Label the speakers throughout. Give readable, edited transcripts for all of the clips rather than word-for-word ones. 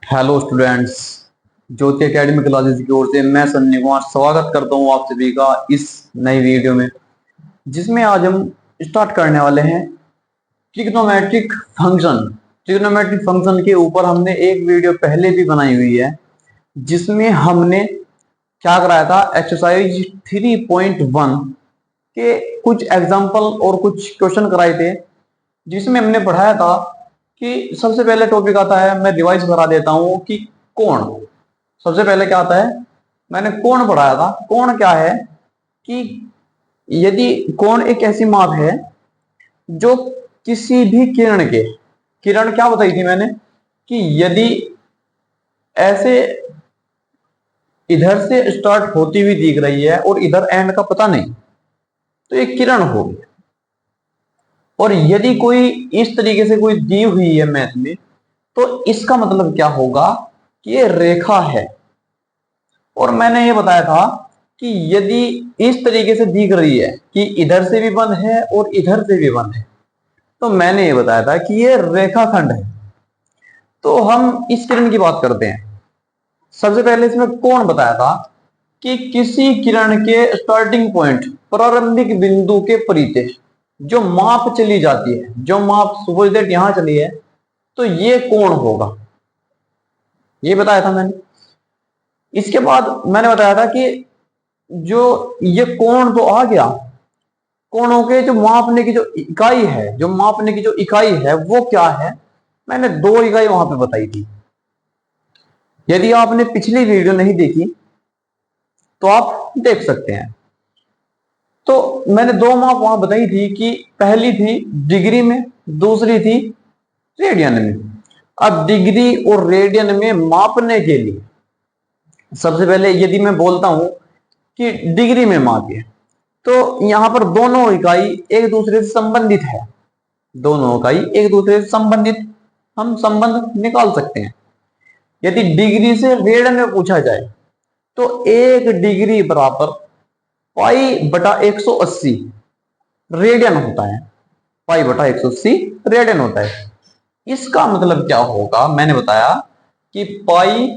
Speaker 1: Hello students, ज्योति academy classes की ओर से मैं संजय कुमार स्वागत करता हूं आप सभी का इस नई वीडियो में, जिसमें आज हम स्टार्ट करने वाले हैं ट्रिग्नोमेट्रिक फंक्शन। ट्रिग्नोमेट्रिक फंक्शन के ऊपर हमने एक वीडियो पहले भी बनाई हुई है, जिसमें हमने क्या कराया था, एक्सरसाइज 3.1 के कुछ एग्जाम्पल और कुछ क्वेश्चन कराए थे, जिसमें हमने पढ़ाया था कि सबसे पहले टॉपिक आता है, मैं रिवाइज करा देता हूं कि कोण। सबसे पहले क्या आता है, मैंने कोण पढ़ाया था। कोण क्या है कि यदि कोण एक ऐसी माप है जो किसी भी किरण क्या बताई थी मैंने कि यदि ऐसे इधर से स्टार्ट होती हुई दिख रही है और इधर एंड का पता नहीं, तो एक किरण होगी। और यदि कोई इस तरीके से कोई दी हुई है मैथ में, तो इसका मतलब क्या होगा कि ये रेखा है। और मैंने ये बताया था कि यदि इस तरीके से दिख रही है कि इधर से भी बंद है और इधर से भी बंद है, तो मैंने ये बताया था कि ये रेखाखंड है। तो हम इस किरण की बात करते हैं। सबसे पहले इसमें कोण बताया था कि किसी किरण के स्टार्टिंग पॉइंट, प्रारंभिक बिंदु के परितः जो माप चली जाती है, जो माप सपोज दैट यहां चली है, तो ये कोण होगा। ये बताया था मैंने। इसके बाद मैंने बताया था कि जो ये कोण तो आ गया, कोणों के जो मापने की जो इकाई है, वो क्या है, मैंने दो इकाई वहां पे बताई थी। यदि आपने पिछली वीडियो नहीं देखी तो आप देख सकते हैं। तो मैंने दो माप वहां बताई थी कि पहली थी डिग्री में, दूसरी थी रेडियन में। अब डिग्री और रेडियन में मापने के लिए सबसे पहले यदि मैं बोलता हूं कि डिग्री में मापिए, तो यहां पर दोनों इकाई एक दूसरे से संबंधित है। दोनों इकाई एक दूसरे से संबंधित, हम संबंध निकाल सकते हैं। यदि डिग्री से रेडियन में पूछा जाए, तो एक डिग्री बराबर पाई बटा 180 रेडियन होता है। पाई बटा 180 रेडियन होता है। इसका मतलब क्या होगा, मैंने बताया कि पाई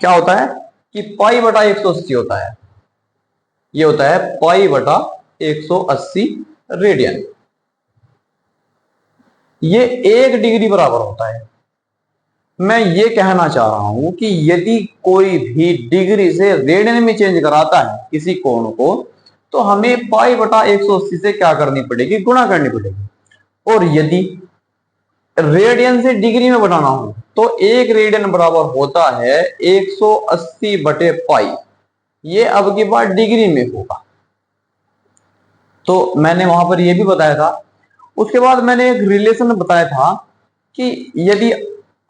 Speaker 1: क्या होता है कि पाई बटा 180 होता है। ये होता है पाई बटा 180 रेडियन। ये एक डिग्री बराबर होता है। मैं ये कहना चाह रहा हूं कि यदि कोई भी डिग्री से रेडियन में चेंज कराता है किसी कोण को, तो हमें पाई बटा 180 से क्या करनी पड़ेगी, गुणा करनी पड़ेगी। और यदि रेडियन से डिग्री में बढ़ाना हो, तो एक रेडियन बराबर होता है 180 बटे पाई। ये अब की बार डिग्री में होगा। तो मैंने वहां पर यह भी बताया था। उसके बाद मैंने एक रिलेशन बताया था कि यदि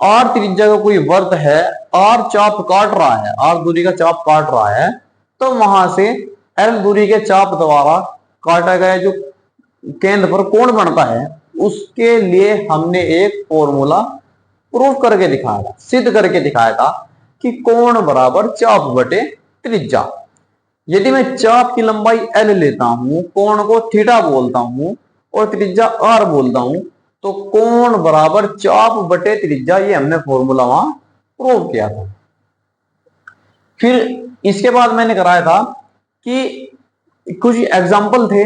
Speaker 1: आर त्रिज्या का कोई वर्त है, आर चाप काट रहा है, आर दूरी का चाप काट रहा है, तो वहां से एल दूरी के चाप द्वारा काटा गया जो केंद्र पर कोण बनता है, उसके लिए हमने एक फॉर्मूला प्रूफ करके दिखाया था, सिद्ध करके दिखाया था कि कोण बराबर चाप बटे त्रिज्या। यदि मैं चाप की लंबाई एल लेता हूं, कोण को थीटा बोलता हूं और त्रिज्या आर बोलता हूं, तो कोण बराबर चाप बटे त्रिज्या, ये हमने फॉर्मूला वहां प्रूव किया था। फिर इसके बाद मैंने कराया था कि कुछ एग्जाम्पल थे।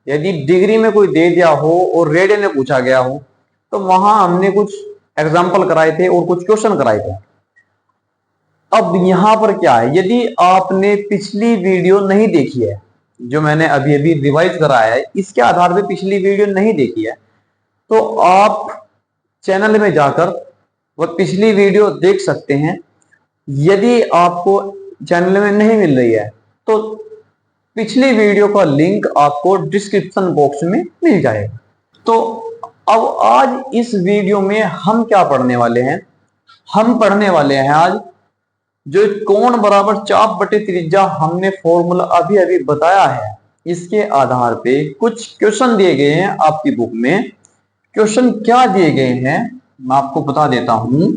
Speaker 1: यदि डिग्री में कोई दे दिया हो और रेडियन में पूछा गया हो, तो वहां हमने कुछ एग्जाम्पल कराए थे और कुछ क्वेश्चन कराए थे। अब यहां पर क्या है, यदि आपने पिछली वीडियो नहीं देखी है, जो मैंने अभी अभी रिवाइज कराया है, इसके आधार पे पिछली वीडियो नहीं देखी है, तो आप चैनल में जाकर वह पिछली वीडियो देख सकते हैं। यदि आपको चैनल में नहीं मिल रही है, तो पिछली वीडियो का लिंक आपको डिस्क्रिप्शन बॉक्स में मिल जाएगा। तो अब आज इस वीडियो में हम क्या पढ़ने वाले हैं, हम पढ़ने वाले हैं आज जो कोण बराबर चाप बटे त्रिज्या हमने फॉर्मूला अभी अभी बताया है, इसके आधार पे कुछ क्वेश्चन दिए गए हैं आपकी बुक में। क्वेश्चन क्या दिए गए हैं मैं आपको बता देता हूं,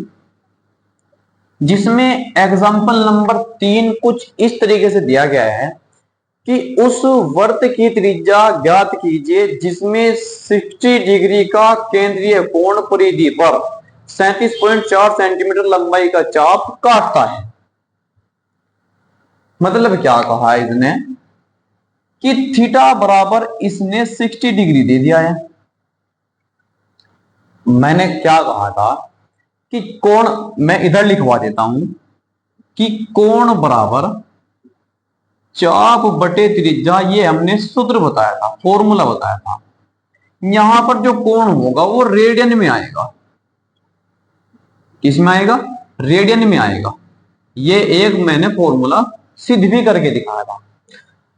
Speaker 1: जिसमें एग्जाम्पल नंबर 3 कुछ इस तरीके से दिया गया है कि उस वर्त की त्रिज्या ज्ञात कीजिए जिसमें 60 डिग्री का केंद्रीय कोण परिधि पर 37.4 सेंटीमीटर लंबाई का चाप काटता है। मतलब क्या कहा है इसने कि थीटा बराबर इसने 60 डिग्री दे दिया है। मैंने क्या कहा था कि कोण, मैं इधर लिखवा देता हूं कि कोण बराबर चाप बटे त्रिज्या, ये हमने सूत्र बताया था, फॉर्मूला बताया था। यहां पर जो कोण होगा वो रेडियन में आएगा। किसमें आएगा? रेडियन में आएगा। ये एक मैंने फॉर्मूला सिद्ध भी करके दिखाया था।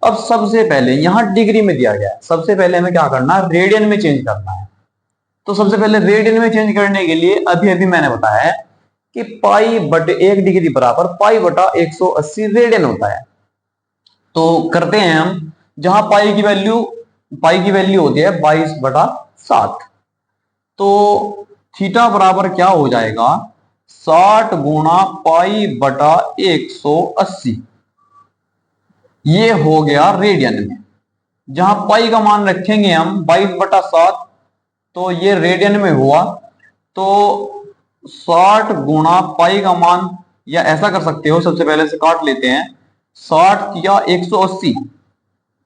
Speaker 1: अब सबसे पहले यहां डिग्री में दिया गया है, सबसे पहले हमें क्या करना है? रेडियन में चेंज करना है। तो सबसे पहले रेडियन में चेंज करने के लिए अभी अभी मैंने बताया है कि पाई बटे 1 डिग्री बराबर पाई बटा 180 रेडियन होता है। तो करते हैं हम, जहां पाई की वैल्यू होती है 22/7। तो थीटा बराबर क्या हो जाएगा? 60 गुणा पाई बटा 180। ये हो गया रेडियन में। जहां पाई का मान रखेंगे हम 22/7, तो ये रेडियन में हुआ। तो 60 गुणा पाई का मान, या ऐसा कर सकते हो, सबसे पहले से काट लेते हैं। 60 या 180,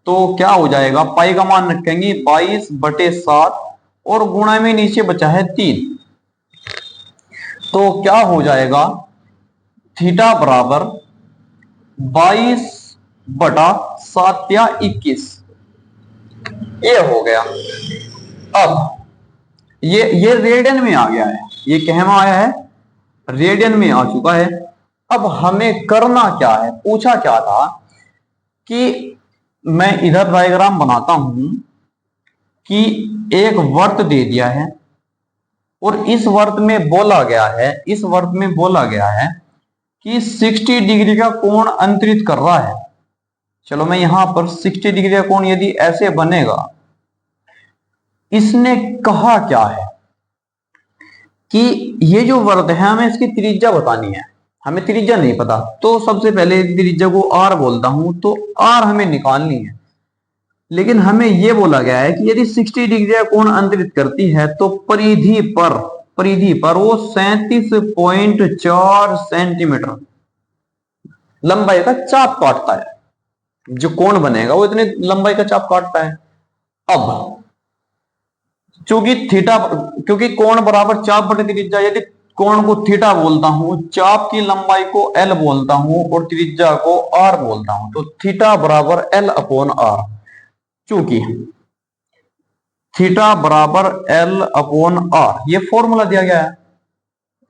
Speaker 1: तो क्या हो जाएगा? पाई का मान रखेंगे 22/7 और गुणा में नीचे बचा है 3। तो क्या हो जाएगा? थीटा बराबर 22/7 या 21, ये हो गया। अब ये रेडियन में आ गया है। ये कहाँ में आया है? रेडियन में आ चुका है। अब हमें करना क्या है? पूछा क्या था कि मैं इधर डायग्राम बनाता हूं कि एक वर्त दे दिया है और इस वर्त में बोला गया है कि 60 डिग्री का कोण अंतरित कर रहा है। चलो मैं यहां पर 60 डिग्री का कोण यदि ऐसे बनेगा, इसने कहा क्या है कि ये जो वर्त है हमें इसकी त्रिज्या बतानी है। हमें त्रिज्या नहीं पता, तो सबसे पहले त्रिज्या को आर बोलता हूं, तो आर हमें निकालनी है। लेकिन हमें यह बोला गया है कि यदि 60 डिग्री का कोण अंतरित करती है तो परिधि पर वो 37.4 सेंटीमीटर लंबाई का चाप काटता है। जो कोण बनेगा वो इतने लंबाई का चाप काटता है। अब क्योंकि कोण बराबर चाप बटे त्रिज्या, यदि कोण को थीटा बोलता हूं, चाप की लंबाई को एल बोलता हूं और त्रिज्या को आर बोलता हूं, तो थीटा बराबर एल अपॉन आर। चूंकि थीटा बराबर एल अपॉन आर, ये फॉर्मूला दिया गया है।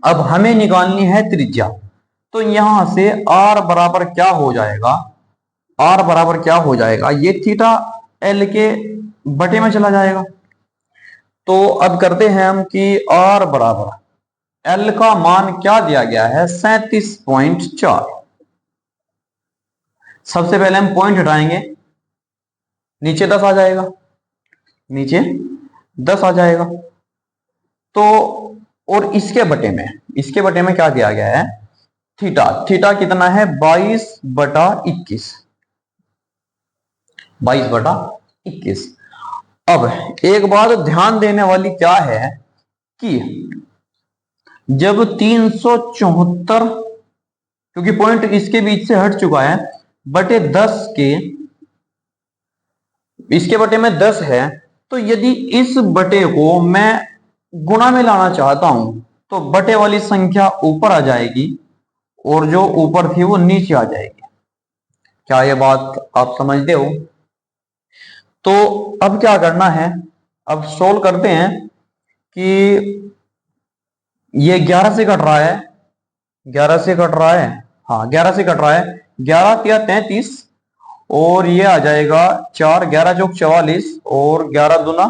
Speaker 1: अब हमें निकालनी है त्रिज्या, तो यहां से आर बराबर क्या हो जाएगा? आर बराबर क्या हो जाएगा? ये थीटा एल के बटे में चला जाएगा। तो अब करते हैं हम कि आर बराबर एल का मान क्या दिया गया है? 37.4। सबसे पहले हम पॉइंट हटाएंगे, नीचे 10 आ जाएगा, नीचे 10 आ जाएगा। तो और इसके बटे में क्या दिया गया है? थीटा कितना है? 22/21। 22/21। अब एक बात ध्यान देने वाली क्या है कि जब 374, क्योंकि पॉइंट इसके बीच से हट चुका है, बटे 10 के, इसके बटे में 10 है, तो यदि इस बटे को मैं गुणा में लाना चाहता हूं तो बटे वाली संख्या ऊपर आ जाएगी और जो ऊपर थी वो नीचे आ जाएगी। क्या ये बात आप समझते हो? तो अब क्या करना है? अब सोल्व करते हैं कि ये 11 से कट रहा है, 11 से कट रहा है, हाँ 11 से कट रहा है, 11 या 33 और ये आ जाएगा 4, 11 चौक 44 और 11 दूना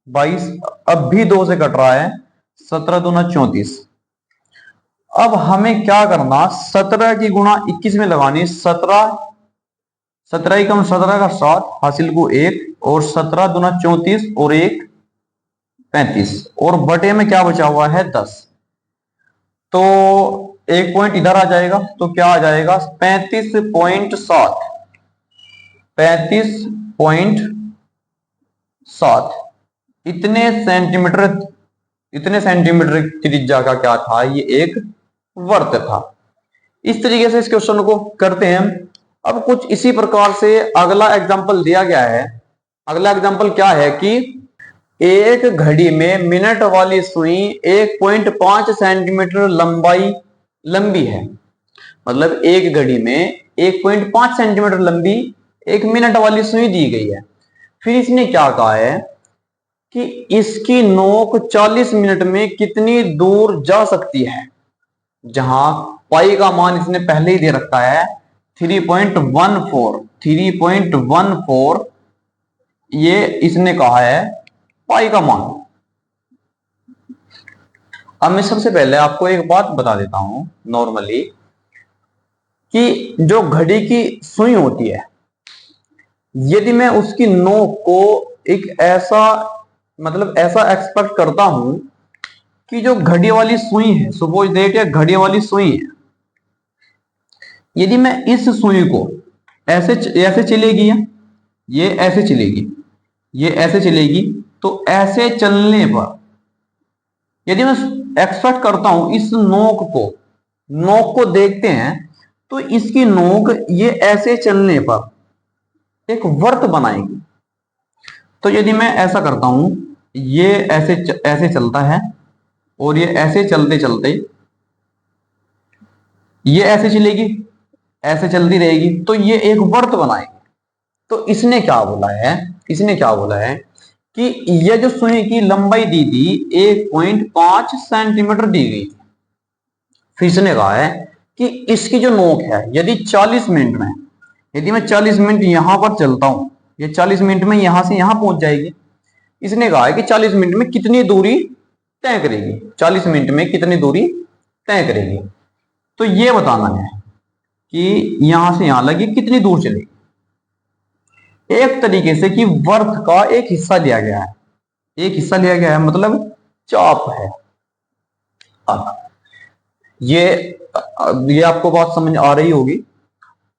Speaker 1: 22। अब भी 2 से कट रहा है, 17 दूना 34। अब हमें क्या करना? 17 की गुणा 21 में लगानी। 17 ही कम 17 का 7 हासिल को 1 और 17 दूना 34 और 1 35 और बटे में क्या बचा हुआ है? 10। तो एक पॉइंट इधर आ जाएगा, तो क्या आ जाएगा? 35.7। 35.7 इतने इतने सेंटीमीटर त्रिज्या का क्या था, ये एक वर्त था। इस तरीके से इस क्वेश्चन को करते हैं। अब कुछ इसी प्रकार से अगला एग्जांपल दिया गया है। अगला एग्जांपल क्या है कि एक घड़ी में मिनट वाली सुई 1.5 सेंटीमीटर लंबी है। मतलब एक घड़ी में 1.5 सेंटीमीटर लंबी एक मिनट वाली सुई दी गई है। फिर इसने क्या कहा है कि इसकी नोक 40 मिनट में कितनी दूर जा सकती है। जहां पाई का मान इसने पहले ही दे रखा है 3.14 ये इसने कहा है पाई का मान। अब मैं सबसे पहले आपको एक बात बता देता हूं नॉर्मली कि जो घड़ी की सुई होती है, यदि मैं उसकी नोक को एक ऐसा ऐसा एक्सपेक्ट करता हूं कि जो घड़ी वाली सुई है, सपोज दैट ये घड़ी वाली सुई है, यदि मैं इस सुई को ऐसे चलेगी, ये ऐसे चलेगी, ये ऐसे चलेगी, तो ऐसे चलने पर यदि मैं एक्सपेक्ट करता हूं इस नोक को देखते हैं तो इसकी नोक ये ऐसे चलने पर एक वर्त बनाएगी। तो यदि मैं ऐसा करता हूं, ये ऐसे चलता है और ये ऐसे चलते चलते ये ऐसे चलेगी, ऐसे चलती रहेगी, तो ये एक वर्त बनाएगी। तो इसने क्या बोला है कि ये जो सुई की लंबाई दी थी 1.5 सेंटीमीटर दी गई थी। फिर इसने कहा है कि इसकी जो नोक है, यदि 40 मिनट में, यदि मैं 40 मिनट यहां पर चलता हूं, ये 40 मिनट में यहां से यहां पहुंच जाएगी। इसने कहा है कि 40 मिनट में कितनी दूरी तय करेगी, 40 मिनट में कितनी दूरी तय करेगी। तो ये बताना है कि यहां से यहां लगी कितनी दूर चलेगी। एक तरीके से कि वर्त का एक हिस्सा लिया गया है, मतलब चाप है। अब ये आपको बात समझ आ रही होगी।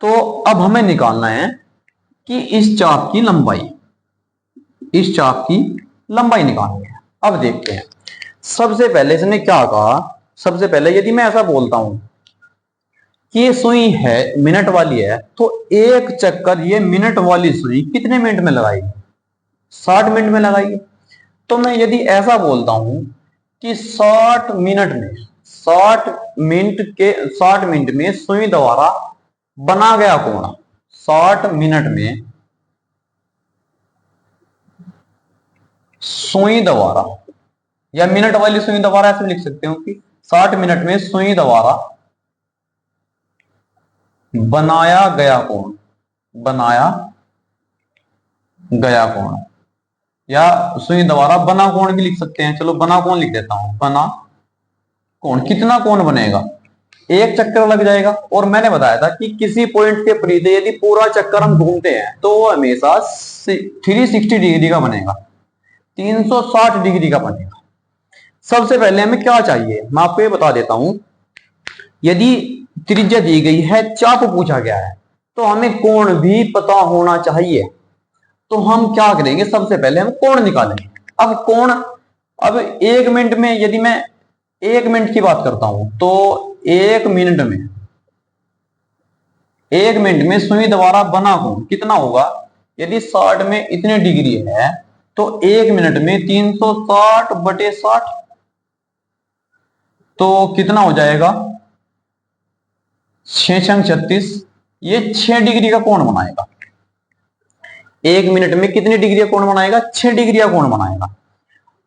Speaker 1: तो अब हमें निकालना है कि इस चाप की लंबाई निकालनी है। अब देखते हैं। सबसे पहले इसने क्या कहा, सबसे पहले यदि मैं ऐसा बोलता हूं कि ये सुई है मिनट वाली है, तो एक चक्कर ये मिनट वाली सुई कितने मिनट में लगाएगी, 60 मिनट में लगाएगी। तो मैं यदि ऐसा बोलता हूं कि 60 मिनट में सुई द्वारा बना गया कोण, 60 मिनट में सुई द्वारा, या मिनट वाली सुई द्वारा ऐसे लिख सकते हो कि 60 मिनट में सुई द्वारा बनाया गया कोण, या सुई द्वारा बना कोण भी लिख सकते हैं। चलो बना कोण लिख देता हूं, बना कोण। कितना कोण बनेगा, एक चक्कर लग जाएगा। और मैंने बताया था कि किसी पॉइंट के परिधि यदि पूरा चक्कर हम घूमते हैं तो वो हमेशा 360 डिग्री का बनेगा, 360 डिग्री का बनेगा। सबसे पहले हमें क्या चाहिए, मैं आपको ये बता देता हूं। यदि त्रिज्या दी गई है, चाप पूछा गया है, तो हमें कोण भी पता होना चाहिए। तो हम क्या करेंगे, सबसे पहले हम कोण निकालेंगे। अब कोण, अब 1 मिनट में, यदि मैं 1 मिनट की बात करता हूं, तो 1 मिनट में सुई द्वारा बना कोण कितना होगा। यदि 60 में इतने डिग्री है तो 1 मिनट में 360/60, तो कितना हो जाएगा, 6×36, ये 6 डिग्री का कोण बनाएगा। 1 मिनट में कितनी डिग्री का कोण बनाएगा, 6 डिग्री का कोण बनाएगा।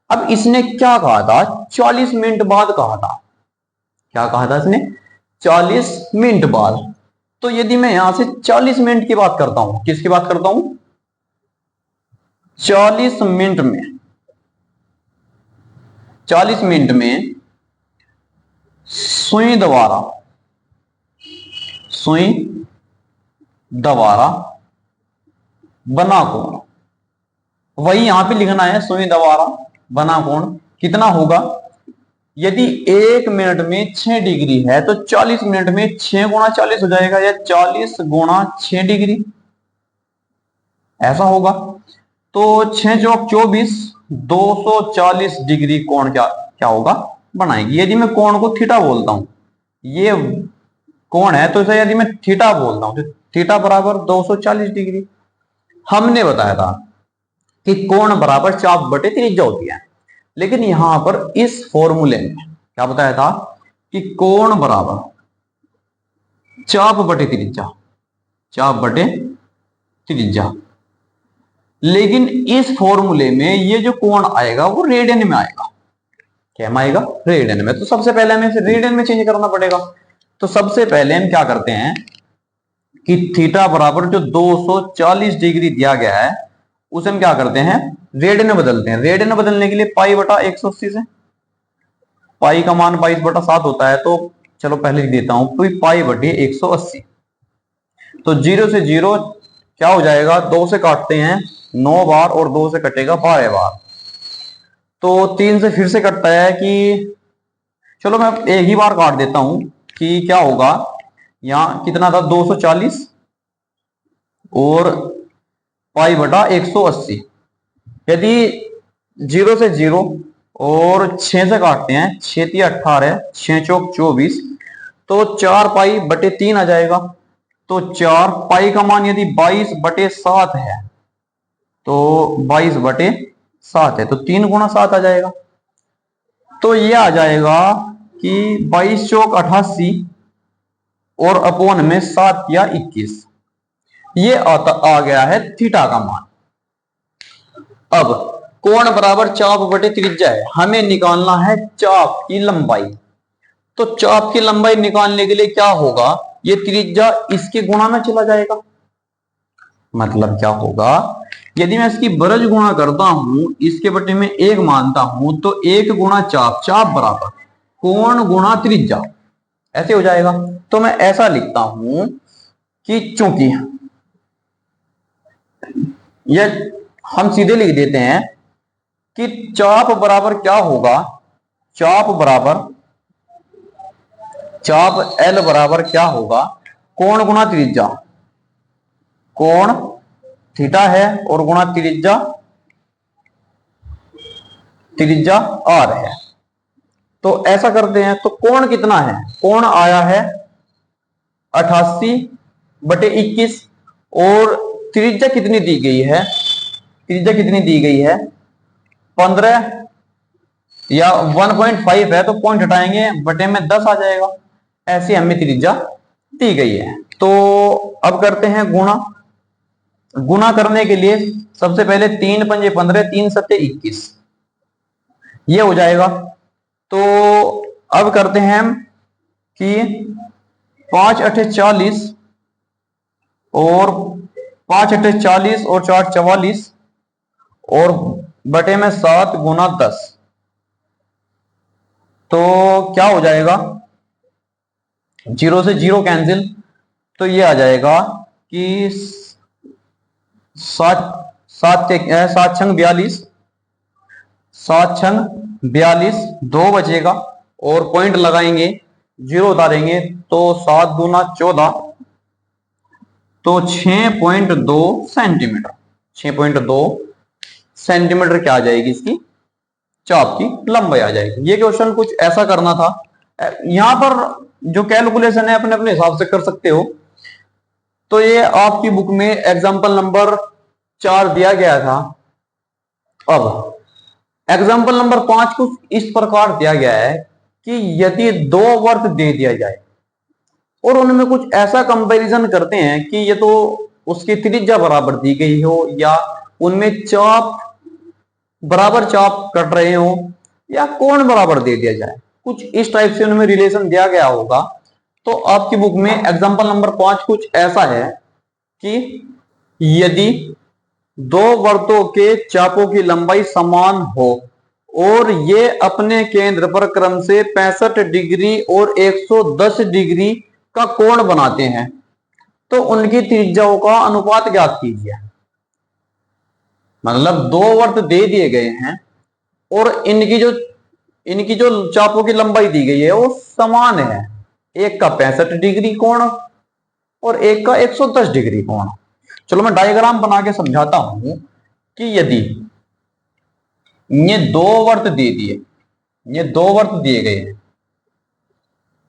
Speaker 1: अब इसने क्या कहा था, 40 मिनट बाद कहा था। क्या कहा था इसने, 40 मिनट बाद। तो यदि मैं यहां से 40 मिनट की बात करता हूं, किसकी बात करता हूं, 40 मिनट में सुई द्वारा बना कोण, वही यहां पे लिखना है, सुई द्वारा बना कोण कितना होगा। यदि 1 मिनट में 6 डिग्री है तो 40 मिनट में 6 गुणा 40 हो जाएगा, या 40 गुणा 6 डिग्री ऐसा होगा। तो 6 चौक 24, 240 डिग्री कोण क्या क्या होगा, बनाएगी। यदि मैं कोण को थीटा बोलता हूं, ये कोण है, तो इसे यदि मैं थीटा बोलता हूं तो थीटा बराबर 240 डिग्री। हमने बताया था कि कोण बराबर चाप बटे त्रिज्या होती है, लेकिन यहां पर इस फॉर्मूले में क्या बताया था कि कोण बराबर चाप बटे त्रिज्या, चाप बटे त्रिज्या। लेकिन इस फॉर्मूले में ये जो कोण आएगा वो रेडियन में आएगा। क्या में आएगा, रेडियन में। तो सबसे पहले हमें इसे रेडियन में चेंज करना पड़ेगा। तो सबसे पहले हम क्या करते हैं कि थीटा बराबर जो 240 डिग्री दिया गया है उसे हम क्या करते हैं, रेडियन में बदलते हैं। रेडियन में बदलने के लिए पाई बटा 180 से, पाई का मान 22/7 होता है, तो चलो पहले लिख देता हूं, तो पाई बटे 180। तो 0 से 0 क्या हो जाएगा, 2 से काटते हैं 9 बार और 2 से कटेगा 12 बार। तो 3 से फिर से कटता है कि चलो मैं एक ही बार काट देता हूं कि क्या होगा, यहां कितना था 240 और पाई बटा 180। यदि 0 से 0 और 6 से काटते हैं, 6 × 18, 6 चौक 24, तो 4 पाई बटे 3 आ जाएगा। तो 4 पाई का मान यदि 22/7 है तो 22/7 है, तो 3 × 7 आ जाएगा। तो ये आ जाएगा कि 22 चौक 88 और अपॉन में 7 या 21, ये आ गया है थीटा का मान। अब कोण बराबर चाप बटे त्रिज्या है, हमें निकालना है चाप की लंबाई। तो चाप की लंबाई निकालने के लिए क्या होगा, ये त्रिज्या इसके गुणा में चला जाएगा। मतलब क्या होगा, यदि मैं इसकी बरज गुणा करता हूं, इसके बटे में 1 मानता हूं, तो 1 गुणा चाप, चाप बराबर कोण गुणा त्रिज्या, ऐसे हो जाएगा। तो मैं ऐसा लिखता हूं कि चूंकि यह हम सीधे लिख देते हैं कि चाप बराबर क्या होगा, चाप बराबर, चाप L बराबर क्या होगा, कोण गुणा त्रिज्या, कोण थीटा है और गुणा त्रिज्या, त्रिज्या R है। तो ऐसा करते हैं, तो कोण कितना है, कोण आया है 88/21 और त्रिज्या कितनी दी गई है, त्रिज्या कितनी दी गई है 15 या 1.5 है, तो पॉइंट हटाएंगे, बटे में 10 आ जाएगा। ऐसी हमें त्रिज्या दी गई है। तो अब करते हैं गुणा। गुणा करने के लिए सबसे पहले 3 × 5 = 15, 3 × 7 = 21, ये हो जाएगा। तो अब करते हैं हम कि 5 × 8 = 40 और 5 × 8 = 40 और 4 × 44 और बटे में 7 × 10, तो क्या हो जाएगा, 0 से 0 कैंसिल, तो ये आ जाएगा कि 7 7 6 42, 7 6 42, 2 बचेगा और पॉइंट लगाएंगे, 0 उतारेंगे, तो 7 दूना 14, तो 6.2 सेंटीमीटर, 6.2 सेंटीमीटर क्या आ जाएगी, इसकी चाप की लंबाई आ जाएगी। ये क्वेश्चन कुछ ऐसा करना था। यहां पर जो कैलकुलेशन है अपने अपने हिसाब से कर सकते हो। तो ये आपकी बुक में एग्जाम्पल नंबर 4 दिया गया था। अब एग्जाम्पल नंबर 5 कुछ इस प्रकार दिया गया है कि यदि 2 वर्ग दे दिया जाए और उनमें कुछ ऐसा कंपैरिजन करते हैं कि ये तो उसकी त्रिज्या बराबर दी गई हो या उनमें चाप बराबर चाप कट रहे हो या कोण बराबर दे दिया जाए, कुछ इस टाइप से उनमें रिलेशन दिया गया होगा। तो आपकी बुक में एग्जाम्पल नंबर 5 कुछ ऐसा है कि यदि 2 वृत्तों के चापों की लंबाई समान हो और ये अपने केंद्र पर क्रम से 65 डिग्री और 110 डिग्री का कोण बनाते हैं, तो उनकी त्रिज्याओं का अनुपात ज्ञात कीजिए। मतलब 2 वर्त दे दिए गए हैं और इनकी जो चापों की लंबाई दी गई है वो समान है, एक का 65 डिग्री कोण और एक का 110 डिग्री कोण। चलो मैं डायग्राम बना के समझाता हूं कि यदि ये 2 वर्त दे दिए ये दो वर्त दिए गए हैं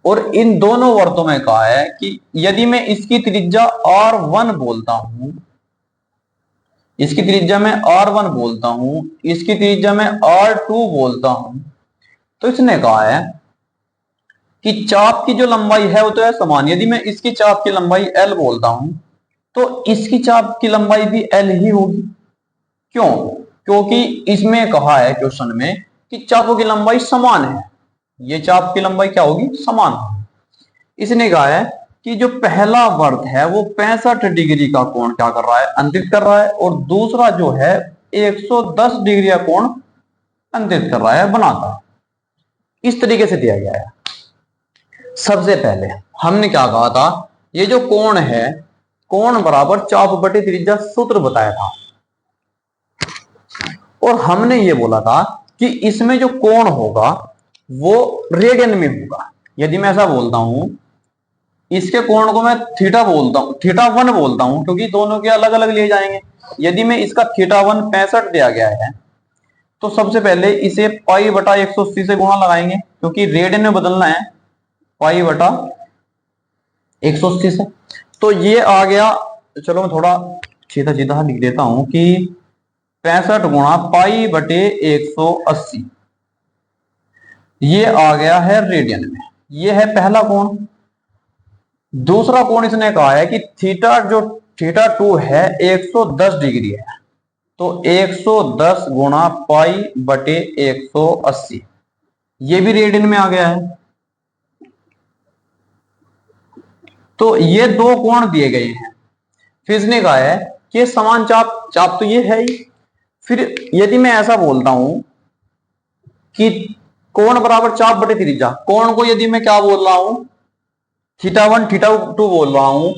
Speaker 1: और इन दोनों वर्तों में कहा है कि यदि मैं इसकी त्रिज्या R1 बोलता हूं, इसकी त्रिज्या में R1 बोलता हूं, इसकी त्रिज्या में R2 बोलता हूं, तो इसने कहा है कि चाप की जो लंबाई है वो तो है समान। यदि मैं इसकी चाप की लंबाई L बोलता हूं तो इसकी चाप की लंबाई भी L ही होगी। क्यों? क्योंकि इसमें कहा है क्वेश्चन में कि चापों की लंबाई समान है, ये चाप की लंबाई क्या होगी? समान होगी। इसने कहा है कि जो पहला वर्त है वो 65 डिग्री का कोण क्या कर रहा है? अंतरित कर रहा है, और दूसरा जो है 110 डिग्री का कोण अंतरित कर रहा है, बनाता है। इस तरीके से दिया गया है। सबसे पहले हमने क्या कहा था? ये जो कोण है, कोण बराबर चाप बटे त्रिज्या सूत्र बताया था, और हमने ये बोला था कि इसमें जो कोण होगा वो रेडियन में होगा। यदि मैं ऐसा बोलता हूं, इसके कोण को मैं थीटा बोलता हूं, θ1 बोलता हूं, क्योंकि दोनों के अलग अलग लिए जाएंगे। यदि मैं इसका θ1 65 दिया गया है तो सबसे पहले इसे पाई बटा 180 से गुणा लगाएंगे, क्योंकि रेडियन में बदलना है, पाई बटा 180 से। तो ये आ गया, चलो मैं थोड़ा सीधा सीधा लिख देता हूं कि 65 गुणा पाई बटे 180, ये आ गया है रेडियन में। ये है पहला कोण। दूसरा कोण इसने कहा है कि थीटा जो θ2 है 110 डिग्री है, तो 110 गुणा पाई बटे 180, ये भी रेडियन में आ गया है। तो ये दो कोण दिए गए हैं। फिर इसने कहा है कि ये समान चाप, चाप तो ये है ही। फिर यदि मैं ऐसा बोलता हूं कि कोण बराबर चाप बटे त्रिज्या, कोण को यदि मैं क्या बोल रहा हूं? θ1 θ2 बोल रहा हूं,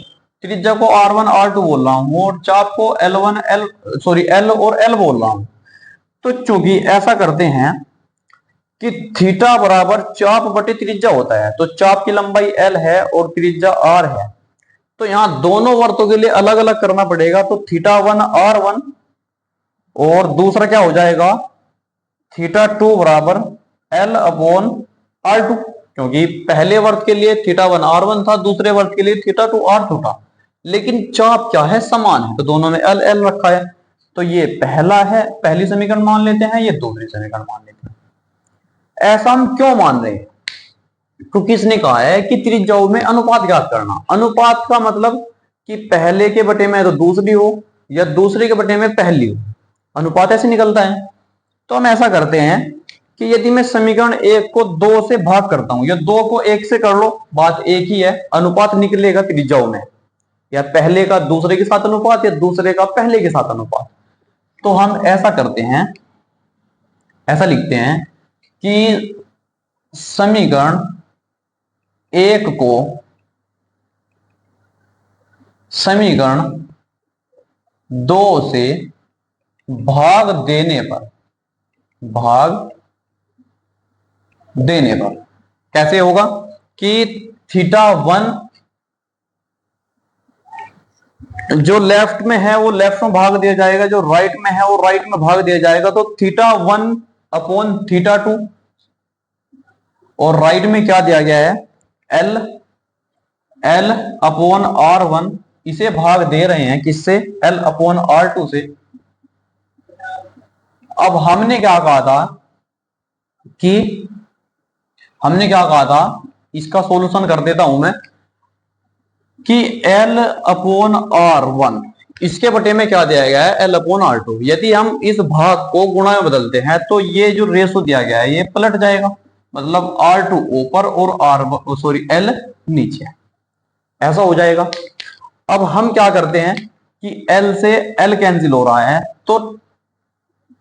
Speaker 1: त्रिज्या को R1 R2 बोल रहा हूं, और चाप को L1 L और L बोल रहा हूं। तो चूंकि ऐसा करते हैं कि थीटा बराबर चाप बटे त्रिज्या होता है, तो चाप की लंबाई L है और त्रिज्या R है, तो यहां दोनों वर्तों के लिए अलग अलग करना पड़ेगा। तो θ1 R1 और दूसरा क्या हो जाएगा? θ2 बराबर L अपॉन R2, क्योंकि पहले वर्त के लिए θ1 R1 था, दूसरे वर्त के लिए θ2 R2 था, लेकिन चाप क्या है? समान है, तो दोनों में L L रखा है। तो ये पहला है, पहली समीकरण मान लेते हैं, ये दूसरी समीकरण मान लेते हैं। ऐसा हम क्यों मान रहे हैं? क्योंकि इसने कहा है कि त्रिज्याओं में अनुपात ज्ञात करना। अनुपात का मतलब कि पहले के बटे में तो दूसरी हो या दूसरे के बटे में पहली हो, अनुपात ऐसे निकलता है। तो हम ऐसा करते हैं कि यदि मैं समीकरण 1 को 2 से भाग करता हूं, या 2 को 1 से कर लो, बात एक ही है, अनुपात निकलेगा त्रिज्याओं में, या पहले का दूसरे के साथ अनुपात या दूसरे का पहले के साथ अनुपात। तो हम ऐसा करते हैं, ऐसा लिखते हैं कि समीकरण 1 को समीकरण 2 से भाग देने पर कैसे होगा कि θ1 जो लेफ्ट में है वो लेफ्ट में भाग दिया जाएगा, जो राइट में है वो राइट में भाग दिया जाएगा। तो θ1 अपॉन θ2, और राइट में क्या दिया गया है? L अपॉन R1, इसे भाग दे रहे हैं किससे? L अपॉन R2 से। अब हमने क्या कहा था इसका सॉल्यूशन कर देता हूं मैं, कि L अपॉन R1 इसके बटे में क्या दिया गया है? L upon R2। यदि हम इस भाग को गुणा में बदलते हैं तो ये जो रेशो दिया गया है ये पलट जाएगा, मतलब R2 ऊपर और L नीचे, ऐसा हो जाएगा। अब हम क्या करते हैं कि L से L कैंसिल हो रहा है, तो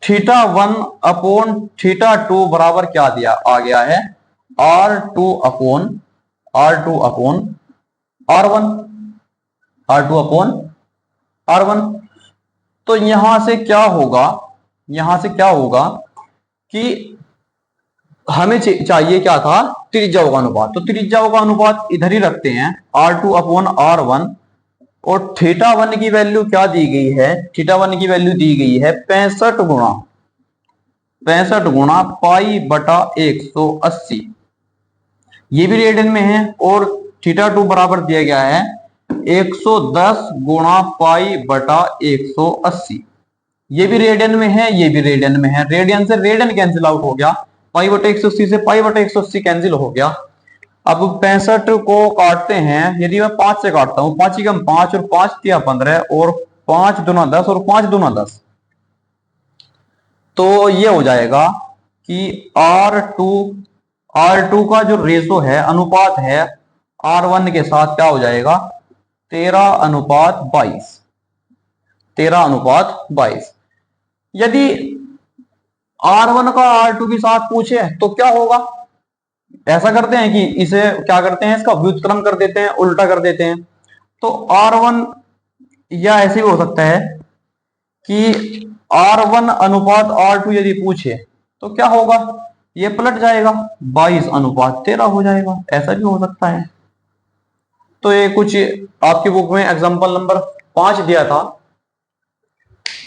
Speaker 1: θ1 अपॉन θ2 बराबर क्या दिया आ गया है? R2 upon R1। तो यहां से क्या होगा कि हमें चाहिए क्या था? त्रिज्याओं का अनुपात। तो त्रिज्याओं का अनुपात इधर ही रखते हैं, R2 अपॉन R1, और θ1 की वैल्यू क्या दी गई है? θ1 की वैल्यू दी गई है 65 गुणा 65 गुणा पाई बटा 180, ये भी रेडियन में है। और θ2 बराबर दिया गया है 110 गुणा पाई बटा 180, ये भी रेडियन में है, ये भी रेडियन में है। रेडियन से रेडियन कैंसिल आउट हो गया, पाई बटा 180 से पाई बटा 180 कैंसिल हो गया। अब 65 को काटते हैं, यदि मैं 5 से काटता हूं, 5 की 5 और 5 तिया 15 और 5 दूना 10 और 5 दूना 10, तो ये हो जाएगा कि R2 का जो रेशो है, अनुपात है R1 के साथ, क्या हो जाएगा 13:22, 13:22। यदि R1 का R2 के साथ पूछे तो क्या होगा, ऐसा करते हैं कि इसे क्या करते हैं, इसका व्युत्क्रम कर देते हैं, उल्टा कर देते हैं। तो R1, या ऐसे भी हो सकता है कि R1 अनुपात R2 यदि पूछे तो क्या होगा, ये पलट जाएगा, 22:13 हो जाएगा, ऐसा भी हो सकता है। तो ये कुछ आपकी बुक में एग्जांपल नंबर 5 दिया था,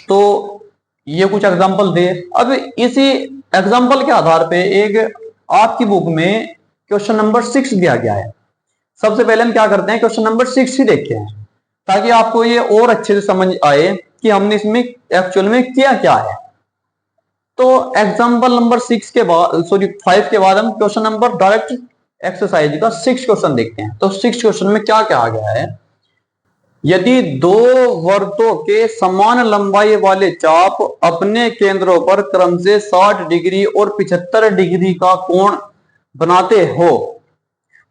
Speaker 1: तो ये कुछ एग्जांपल दे। अब इसी एग्जांपल के आधार पे एक आपकी बुक में क्वेश्चन नंबर 6 दिया गया है। सबसे पहले हम क्या करते हैं, क्वेश्चन नंबर 6 ही देखते हैं, ताकि आपको ये और अच्छे से समझ आए कि हमने इसमें एक्चुअल में किया क्या है। तो एग्जांपल नंबर 6 के बाद, सॉरी 5 के बाद हम क्वेश्चन नंबर डायरेक्ट एक्सरसाइज का 6 क्वेश्चन देखते हैं। तो 6 क्वेश्चन में क्या क्या आ गया है, यदि दो वृत्तों के समान लंबाई वाले चाप अपने केंद्रों पर क्रम से 60 डिग्री और 75 डिग्री का कोण बनाते हो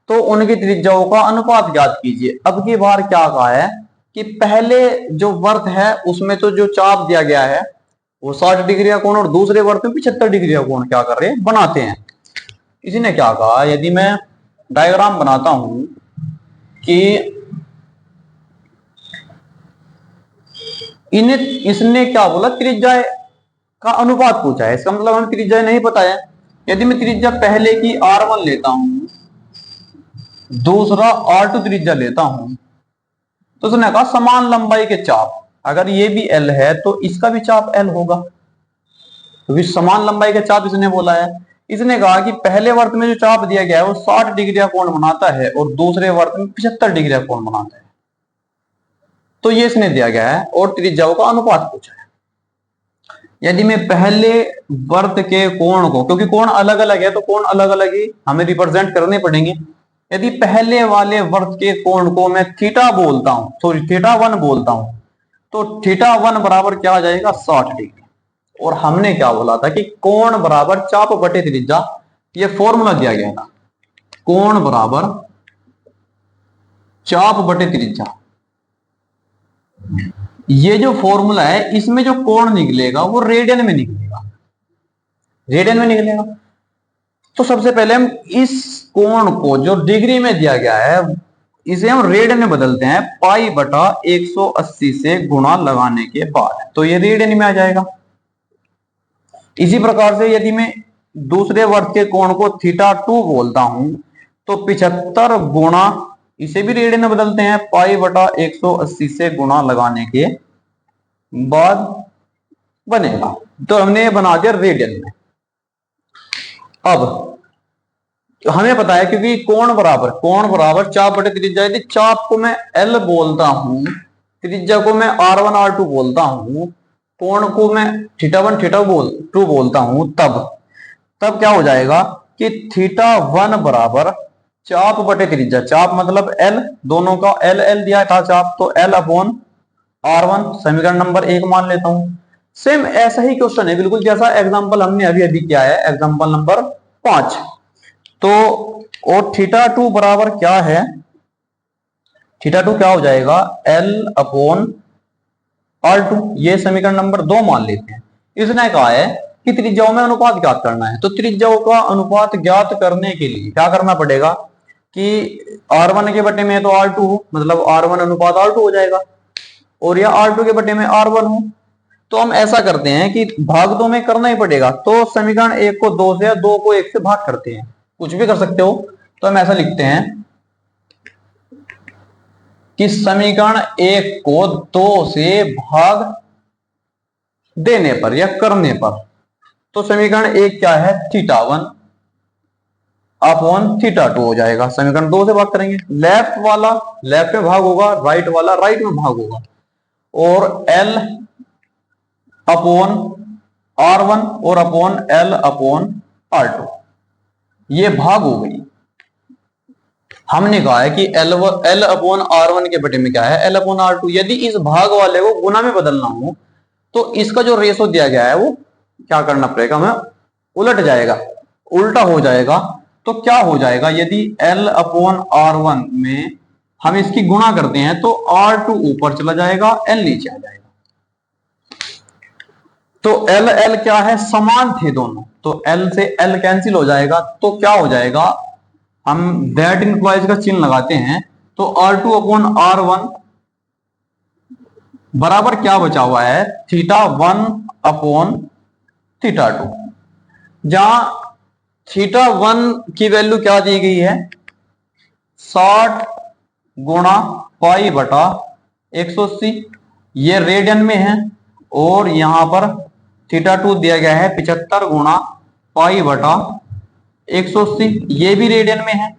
Speaker 1: तो उनकी त्रिज्याओं का अनुपात ज्ञात कीजिए। अब की बार क्या कहा है कि पहले जो वर्त है उसमें तो जो चाप दिया गया है वो 60 डिग्री का कोण, और दूसरे वर्त में 75 डिग्री का कोण क्या कर रहे हैं, बनाते हैं। इसी ने क्या कहा, यदि मैं डायग्राम बनाता हूं कि इसने क्या बोला, त्रिज्या का अनुपात पूछा है, इसका मतलब हमें त्रिज्या नहीं पता है। यदि मैं त्रिज्या पहले की R1 लेता हूं, दूसरा R2 त्रिज्या लेता हूं, तो उसने कहा समान लंबाई के चाप, अगर ये भी L है तो इसका भी चाप L होगा, क्योंकि तो समान लंबाई के चाप इसने बोला है। इसने कहा कि पहले वर्त में जो चाप दिया गया है वो 60 डिग्री का कोण बनाता है और दूसरे वर्त में 75 डिग्री का कोण बनाता है, तो ये इसने दिया गया है, और त्रिज्याओं का अनुपात पूछा है। यदि मैं पहले वर्त के कोण को, क्योंकि कोण अलग अलग है तो कोण अलग अलग ही हमें रिप्रेजेंट करने पड़ेंगे, यदि पहले वाले वर्त के कोण को मैं थीटा बोलता हूं, सॉरी θ1 बोलता हूं, तो θ1 बराबर क्या आ जाएगा 60 डिग्री। और हमने क्या बोला था कि कोण बराबर चाप बटे त्रिज्या, ये फॉर्मूला दिया गया था, कोण बराबर चाप बटे त्रिज्या। ये जो फॉर्मूला है इसमें जो कोण निकलेगा वो रेडियन में निकलेगा, रेडियन में निकलेगा। तो सबसे पहले हम इस कोण को जो डिग्री में दिया गया है इसे हम रेडियन में बदलते हैं, पाई बटा 180 से गुणा लगाने के बाद, तो ये रेडियन में आ जाएगा। इसी प्रकार से यदि मैं दूसरे वर्त के कोण को θ2 बोलता हूं तो 75 गुणा, इसे भी रेडियन में बदलते हैं, पाई बटा 180 से गुणा लगाने के बाद बनेगा। तो हमने ये बना दिया रेडियन में। अब हमें पता है क्योंकि कोण बराबर चाप बटे त्रिज्या, यदि चाप को मैं L बोलता हूं, त्रिज्या को मैं R1 R2 बोलता हूं, कोण को मैं θ1 θ2 बोलता हूं, तब क्या हो जाएगा कि θ1 बराबर चाप बटे त्रिज्या, चाप मतलब L, दोनों का L दिया था चाप, तो L अपॉन R1, समीकरण नंबर 1 मान लेता हूं। सेम ऐसा ही क्वेश्चन है बिल्कुल जैसा एग्जांपल हमने अभी अभी किया है, एग्जांपल नंबर 5। तो और θ2 बराबर क्या है, θ2 क्या हो जाएगा L अपॉन R2, ये समीकरण नंबर 2 मान लेते हैं। इसने कहा है कि त्रिज्याओं में अनुपात ज्ञात करना है, तो त्रिज्याओं का अनुपात ज्ञात करने के लिए क्या करना पड़ेगा कि R1 के बटे में तो R2 हो, मतलब R1 अनुपात R2 हो जाएगा, और या R2 के बटे में R1 हो। तो हम ऐसा करते हैं कि भाग दो में करना ही पड़ेगा, तो समीकरण 1 को 2 से या 2 को 1 से भाग करते हैं, कुछ भी कर सकते हो। तो हम ऐसा लिखते हैं कि समीकरण 1 को 2 से भाग देने पर या करने पर, तो समीकरण एक क्या है, θ1 अपॉन θ2 हो जाएगा। समीकरण 2 से भाग करेंगे, लेफ्ट वाला लेफ्ट में भाग होगा, राइट वाला राइट में भाग होगा, और L अपॉन R1 और अपॉन L अपॉन R2 ये भाग हो गई। हमने कहा है कि L अपॉन R1 के बटे में क्या है, L अपॉन R2। यदि इस भाग वाले को गुना में बदलना हो तो इसका जो रेशो दिया गया है वो क्या करना पड़ेगा, हमें उलट जाएगा, उल्टा हो जाएगा। तो क्या हो जाएगा, यदि L अपॉन R1 में हम इसकी गुणा करते हैं तो R2 ऊपर चला जाएगा, L नीचे आ जाएगा। तो L L क्या है, समान थे दोनों, तो L से L कैंसिल हो जाएगा। तो क्या हो जाएगा, हम दैट इंप्लॉइज का चिन्ह लगाते हैं, तो R2 अपॉन R1 बराबर क्या बचा हुआ है, θ1 अपॉन θ2, जहां θ1 की वैल्यू क्या दी गई है, 60 गुणा पाई बटा 180, ये रेडियन में है, और यहां पर θ2 दिया गया है 75 गुणा पाई बटा 180, ये भी रेडियन में है।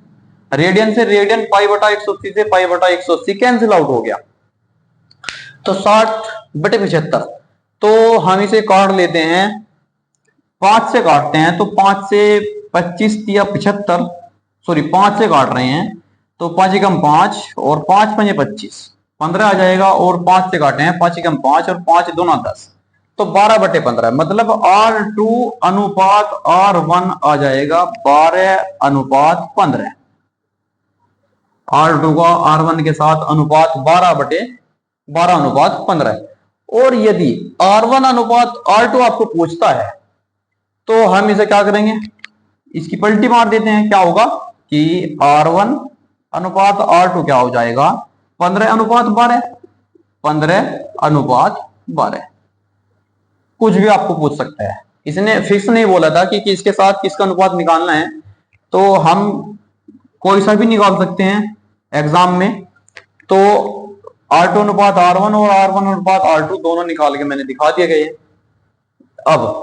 Speaker 1: रेडियन से रेडियन, पाई बटा 180 से पाई बटा 180 कैंसिल आउट हो गया, तो 60 बटे 75। तो हम इसे काट लेते हैं, 5 से काटते हैं, तो 5 से 25 या 75, सॉरी 5 से काट रहे हैं, तो 5 एकम 5 और 5 पंजे 25, 15 आ जाएगा, और 5 से काटे हैं, 5 एकम 5 और 5 दूना 10, तो 12 बटे 15, मतलब R2 अनुपात R1 आ जाएगा 12 अनुपात 15। R2 का R1 के साथ अनुपात 12 बटे 12 अनुपात 15। और यदि R1 अनुपात R2 आपको पूछता है तो हम इसे क्या करेंगे, इसकी पलटी मार देते हैं। क्या होगा कि R1 अनुपात R2 क्या हो जाएगा, 15 अनुपात 12, 15 अनुपात 12। कुछ भी आपको पूछ सकता है, इसने फिक्स नहीं बोला था कि किसके साथ किसका अनुपात निकालना है, तो हम कोई सा भी निकाल सकते हैं एग्जाम में। तो R2 अनुपात R1 और R1 अनुपात R2 दोनों निकाल के मैंने दिखा दिए गए। अब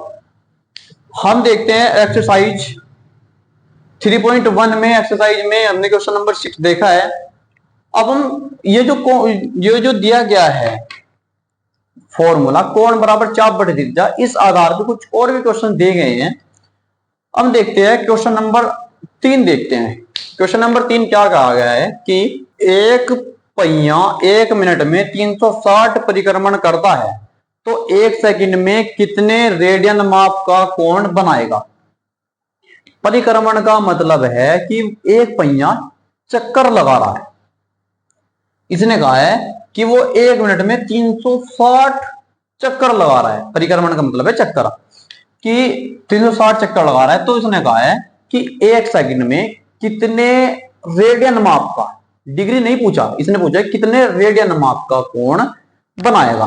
Speaker 1: हम देखते हैं एक्सरसाइज 3.1 में, एक्सरसाइज में हमने क्वेश्चन नंबर 6 देखा है। अब हम ये जो दिया गया है फॉर्मूला, कोण बराबर चाप बटे त्रिज्या, इस आधार पर कुछ और भी क्वेश्चन दिए गए हैं। हम देखते हैं क्वेश्चन नंबर 3 देखते हैं। क्वेश्चन नंबर 3 क्या कहा गया है कि एक पहिया 1 मिनट में 360 परिक्रमण करता है, तो 1 सेकंड में कितने रेडियन माप का कोण बनाएगा। परिक्रमण का मतलब है कि एक पहिया चक्कर लगा रहा है। इसने कहा है कि वो 1 मिनट में 360 चक्कर लगा रहा है, परिक्रमण का मतलब है चक्कर, कि 360 चक्कर लगा रहा है। तो इसने कहा है कि 1 सेकंड में कितने रेडियन माप का, डिग्री नहीं पूछा, इसने पूछा कितने रेडियन माप का कोण बनाएगा।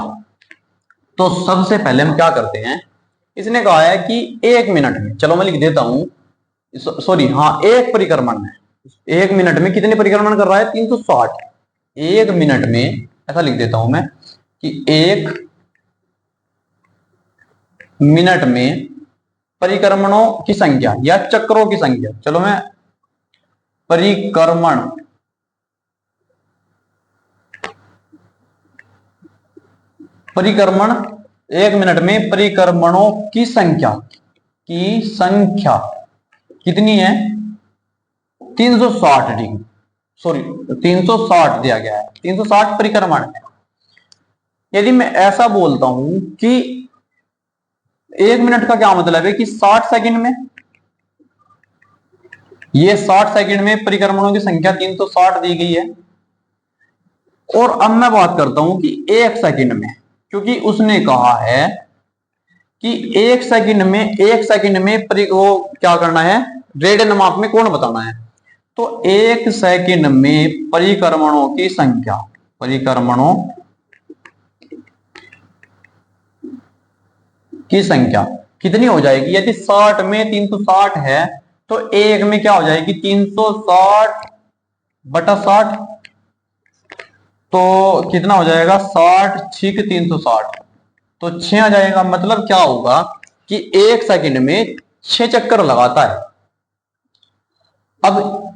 Speaker 1: तो सबसे पहले हम क्या करते हैं, इसने कहा है कि 1 मिनट में, चलो मैं लिख देता हूं, सॉरी हाँ, एक परिक्रमण में 1 मिनट में कितने परिक्रमण कर रहा है, 360। 1 मिनट में ऐसा लिख देता हूं मैं कि 1 मिनट में परिक्रमणों की संख्या या चक्रों की संख्या, चलो मैं परिक्रमण परिक्रमण 1 मिनट में परिक्रमणों की संख्या कितनी है, 360 डिग्री, सॉरी 360 दिया गया है, 360 परिक्रमण है। यदि मैं ऐसा बोलता हूं कि 1 मिनट का क्या मतलब है कि 60 सेकंड में, ये 60 सेकंड में परिक्रमणों की संख्या 360 दी गई है। और अब मैं बात करता हूं कि 1 सेकंड में, क्योंकि उसने कहा है कि 1 सेकंड में वो क्या करना है, रेडियन माप में कोण बताना है। तो 1 सेकंड में परिक्रमणों की संख्या, परिक्रमणों की संख्या कितनी हो जाएगी, यदि 60 में 360 है तो 1 में क्या हो जाएगी, 360 बटा 60, तो कितना हो जाएगा, 60 6 360, तो 6 आ जाएगा। मतलब क्या होगा कि 1 सेकंड में 6 चक्कर लगाता है। अब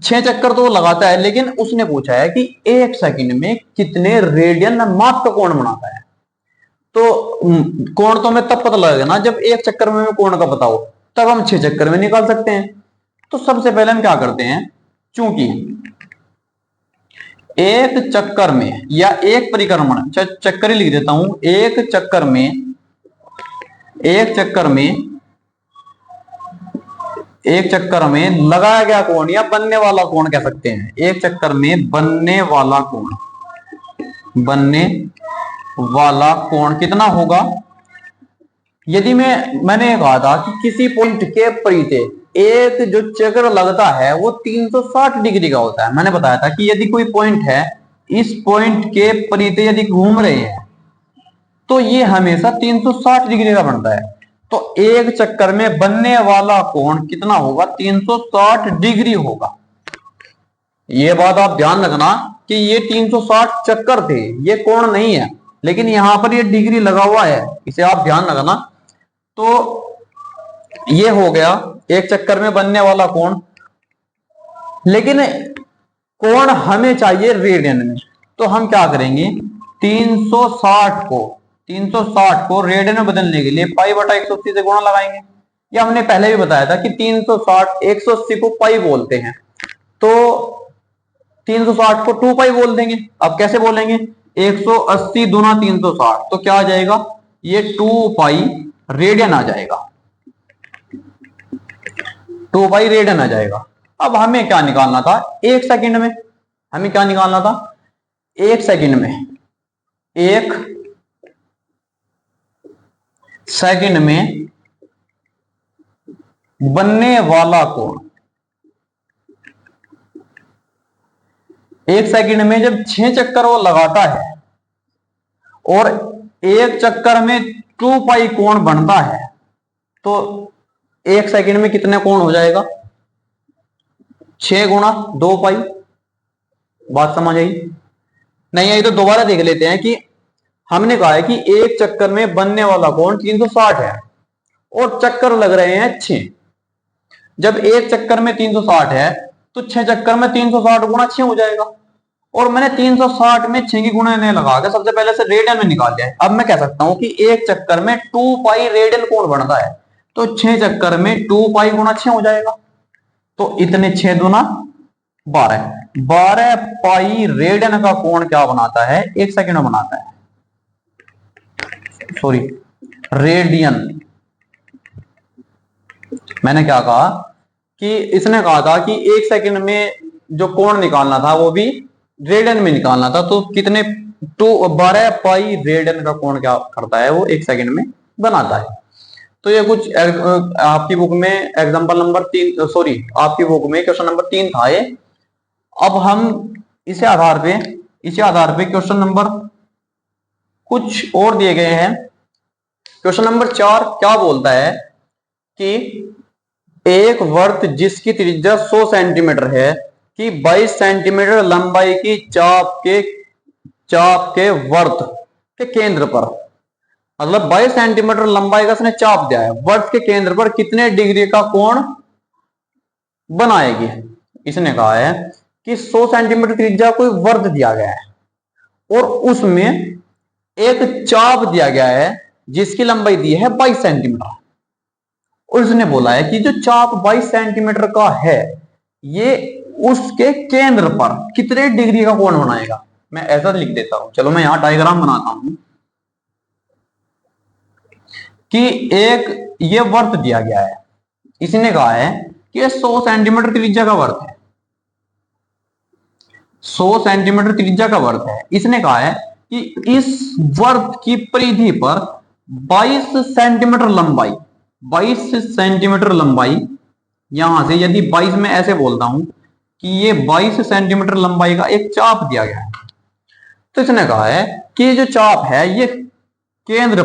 Speaker 1: 6 चक्कर तो वो लगाता है, लेकिन उसने पूछा है कि 1 सेकंड में कितने रेडियन माप का कोण बनाता है। तो कोण तो हमें तब पता लगेगा ना जब 1 चक्कर में कोण का पता हो, तब हम 6 चक्कर में निकाल सकते हैं। तो सबसे पहले हम क्या करते हैं, चूंकि 1 चक्कर में या एक परिक्रमण, चक्कर ही लिख देता हूं, 1 चक्कर में 1 चक्कर में लगाया गया कोण या बनने वाला कोण कह सकते हैं। 1 चक्कर में बनने वाला कोण कितना होगा। यदि मैंने कहा था कि किसी पॉइंट के परिते एक जो चक्र लगता है वो 360 डिग्री का होता है। मैंने बताया था कि यदि कोई पॉइंट है, इस पॉइंट के परिते यदि घूम रहे हैं तो ये हमेशा 360 डिग्री का बनता है। तो 1 चक्कर में बनने वाला कोण कितना होगा, 360 डिग्री होगा। ये बात आप ध्यान रखना कि ये 360 चक्कर थे, ये कोण नहीं है, लेकिन यहां पर ये डिग्री लगा हुआ है, इसे आप ध्यान रखना। तो ये हो गया 1 चक्कर में बनने वाला कोण। लेकिन कोण हमें चाहिए रेडियन में, तो हम क्या करेंगे, 360 को रेडियन में बदलने के लिए पाई बटा 180 से गुणा लगाएंगे। ये हमने पहले भी बताया था कि 360 180 को पाई बोलते हैं, तो 360 को 2 पाई बोल देंगे। अब कैसे बोलेंगे, 180 दूना 360, तो क्या आ जाएगा, ये 2 पाई रेडियन आ जाएगा, 2 पाई रेडियन आ जाएगा। अब हमें क्या निकालना था, 1 सेकंड में, हमें क्या निकालना था, 1 सेकंड में, 1 सेकंड में बनने वाला कोण। 1 सेकंड में जब 6 चक्कर वो लगाता है और 1 चक्कर में 2 पाई कोण बनता है, तो 1 सेकंड में कितने कोण हो जाएगा, 6 गुणा 2 पाई। बात समझ आई? नहीं आई तो दोबारा देख लेते हैं कि हमने कहा है कि 1 चक्कर में बनने वाला कोण 360 है और चक्कर लग रहे हैं 6। जब 1 चक्कर में 360 है तो 6 चक्कर में 360 गुणा 6 हो जाएगा। और मैंने 360 में 6 की गुणा नहीं लगा के सबसे पहले से रेडियन में निकाल लिया है। अब मैं कह सकता हूं कि 1 चक्कर में 2 पाई रेडियन कोण बनता है, तो 6 चक्कर में 2 पाई गुणा 6 हो जाएगा। तो इतने 6 दूना 12 पाई रेडियन का कोण क्या बनाता है, 1 सेकंड में बनाता है, सॉरी रेडियन। मैंने क्या कहा कि इसने कहा था कि 1 सेकंड में जो कोण निकालना था वो भी रेडियन में निकालना था, तो कितने 12 पाई रेडियन का कोण क्या करता है, वो 1 सेकंड में बनाता है। तो ये कुछ आपकी बुक में एग्जांपल नंबर 3, सॉरी आपकी बुक में क्वेश्चन नंबर 3 था ये। अब हम इसे आधार पे क्वेश्चन नंबर कुछ और दिए गए हैं। क्वेश्चन नंबर 4 क्या बोलता है कि एक वर्त जिसकी त्रिज्या 100 सेंटीमीटर है कि 22 सेंटीमीटर लंबाई की चाप के वर्त के केंद्र पर, मतलब 22 सेंटीमीटर लंबाई का इसने चाप दिया है, वर्त के केंद्र पर कितने डिग्री का कोण बनाएगी। इसने कहा है कि 100 सेंटीमीटर त्रिज्या कोई वर्त दिया गया है और उसमें एक चाप दिया गया है जिसकी लंबाई दी है 22 सेंटीमीटर। और उसने बोला है कि जो चाप 22 सेंटीमीटर का है ये उसके केंद्र पर कितने डिग्री का कोण बनाएगा। मैं ऐसा लिख देता हूं, चलो मैं यहां डायग्राम बनाता हूं कि एक ये वर्त दिया गया है, इसने कहा है कि 100 सेंटीमीटर त्रिज्या का वर्त है, 100 सेंटीमीटर त्रिज्या का वर्त है। इसने कहा है कि इस वर्त की परिधि पर 22 सेंटीमीटर लंबाई, 22 सेंटीमीटर लंबाई, यहां से यदि 22 में ऐसे बोलता हूं कि ये 22 सेंटीमीटर लंबाई का एक चाप दिया गया है, तो इसने कहा है कि जो चाप है ये केंद्र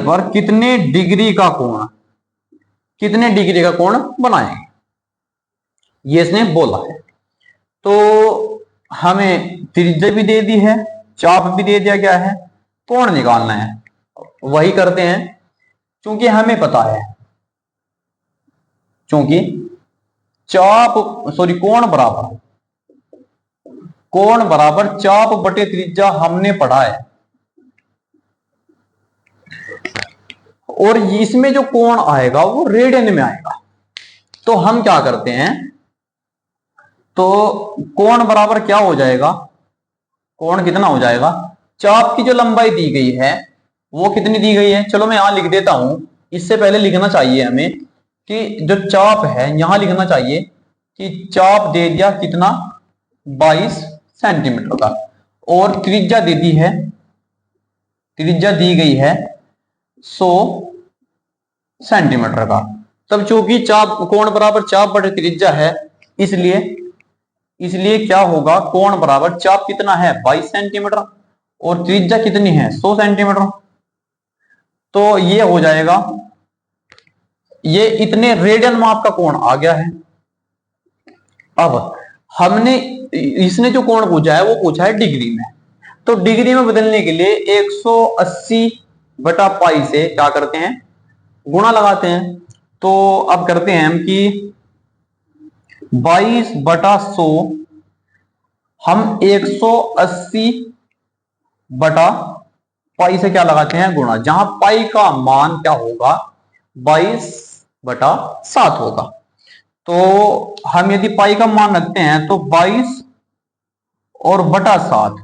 Speaker 1: पर कितने डिग्री का कोण बनाएंगे, ये इसने बोला है। तो हमें त्रिज्या भी दे दी है, चाप भी दे दिया गया है, कोण निकालना है। वही करते हैं क्योंकि हमें पता है, क्योंकि कोण बराबर चाप बटे त्रिज्या हमने पढ़ा है। और इसमें जो कोण आएगा वो रेडियन में आएगा। तो हम क्या करते हैं, तो कोण बराबर क्या हो जाएगा, कोण कितना हो जाएगा, चाप की जो लंबाई दी गई है वो कितनी दी गई है, चलो मैं यहां लिख देता हूं। इससे पहले लिखना चाहिए हमें कि जो चाप है, यहां लिखना चाहिए कि चाप दे दिया कितना, 22 सेंटीमीटर का, और त्रिज्या दे दी है, त्रिज्या दी गई है 100 सेंटीमीटर का। तब चूंकि चाप कोण बराबर चाप बटे त्रिज्या है, इसलिए क्या होगा, कोण बराबर चाप कितना है 22 सेंटीमीटर और त्रिज्या कितनी है 100 सेंटीमीटर। तो ये हो जाएगा, ये इतने रेडियन माप का कोण आ गया है। अब हमने इसने जो कोण पूछा है वो पूछा है डिग्री में, तो डिग्री में बदलने के लिए 180 बटा पाई से क्या करते हैं, गुणा लगाते हैं। तो अब करते हैं हम कि 22 बटा 100 हम 180 बटा पाई से क्या लगाते हैं, गुणा, जहां पाई का मान क्या होगा 22 बटा 7 होगा। तो हम यदि पाई का मान रखते हैं तो 22 और बटा 7,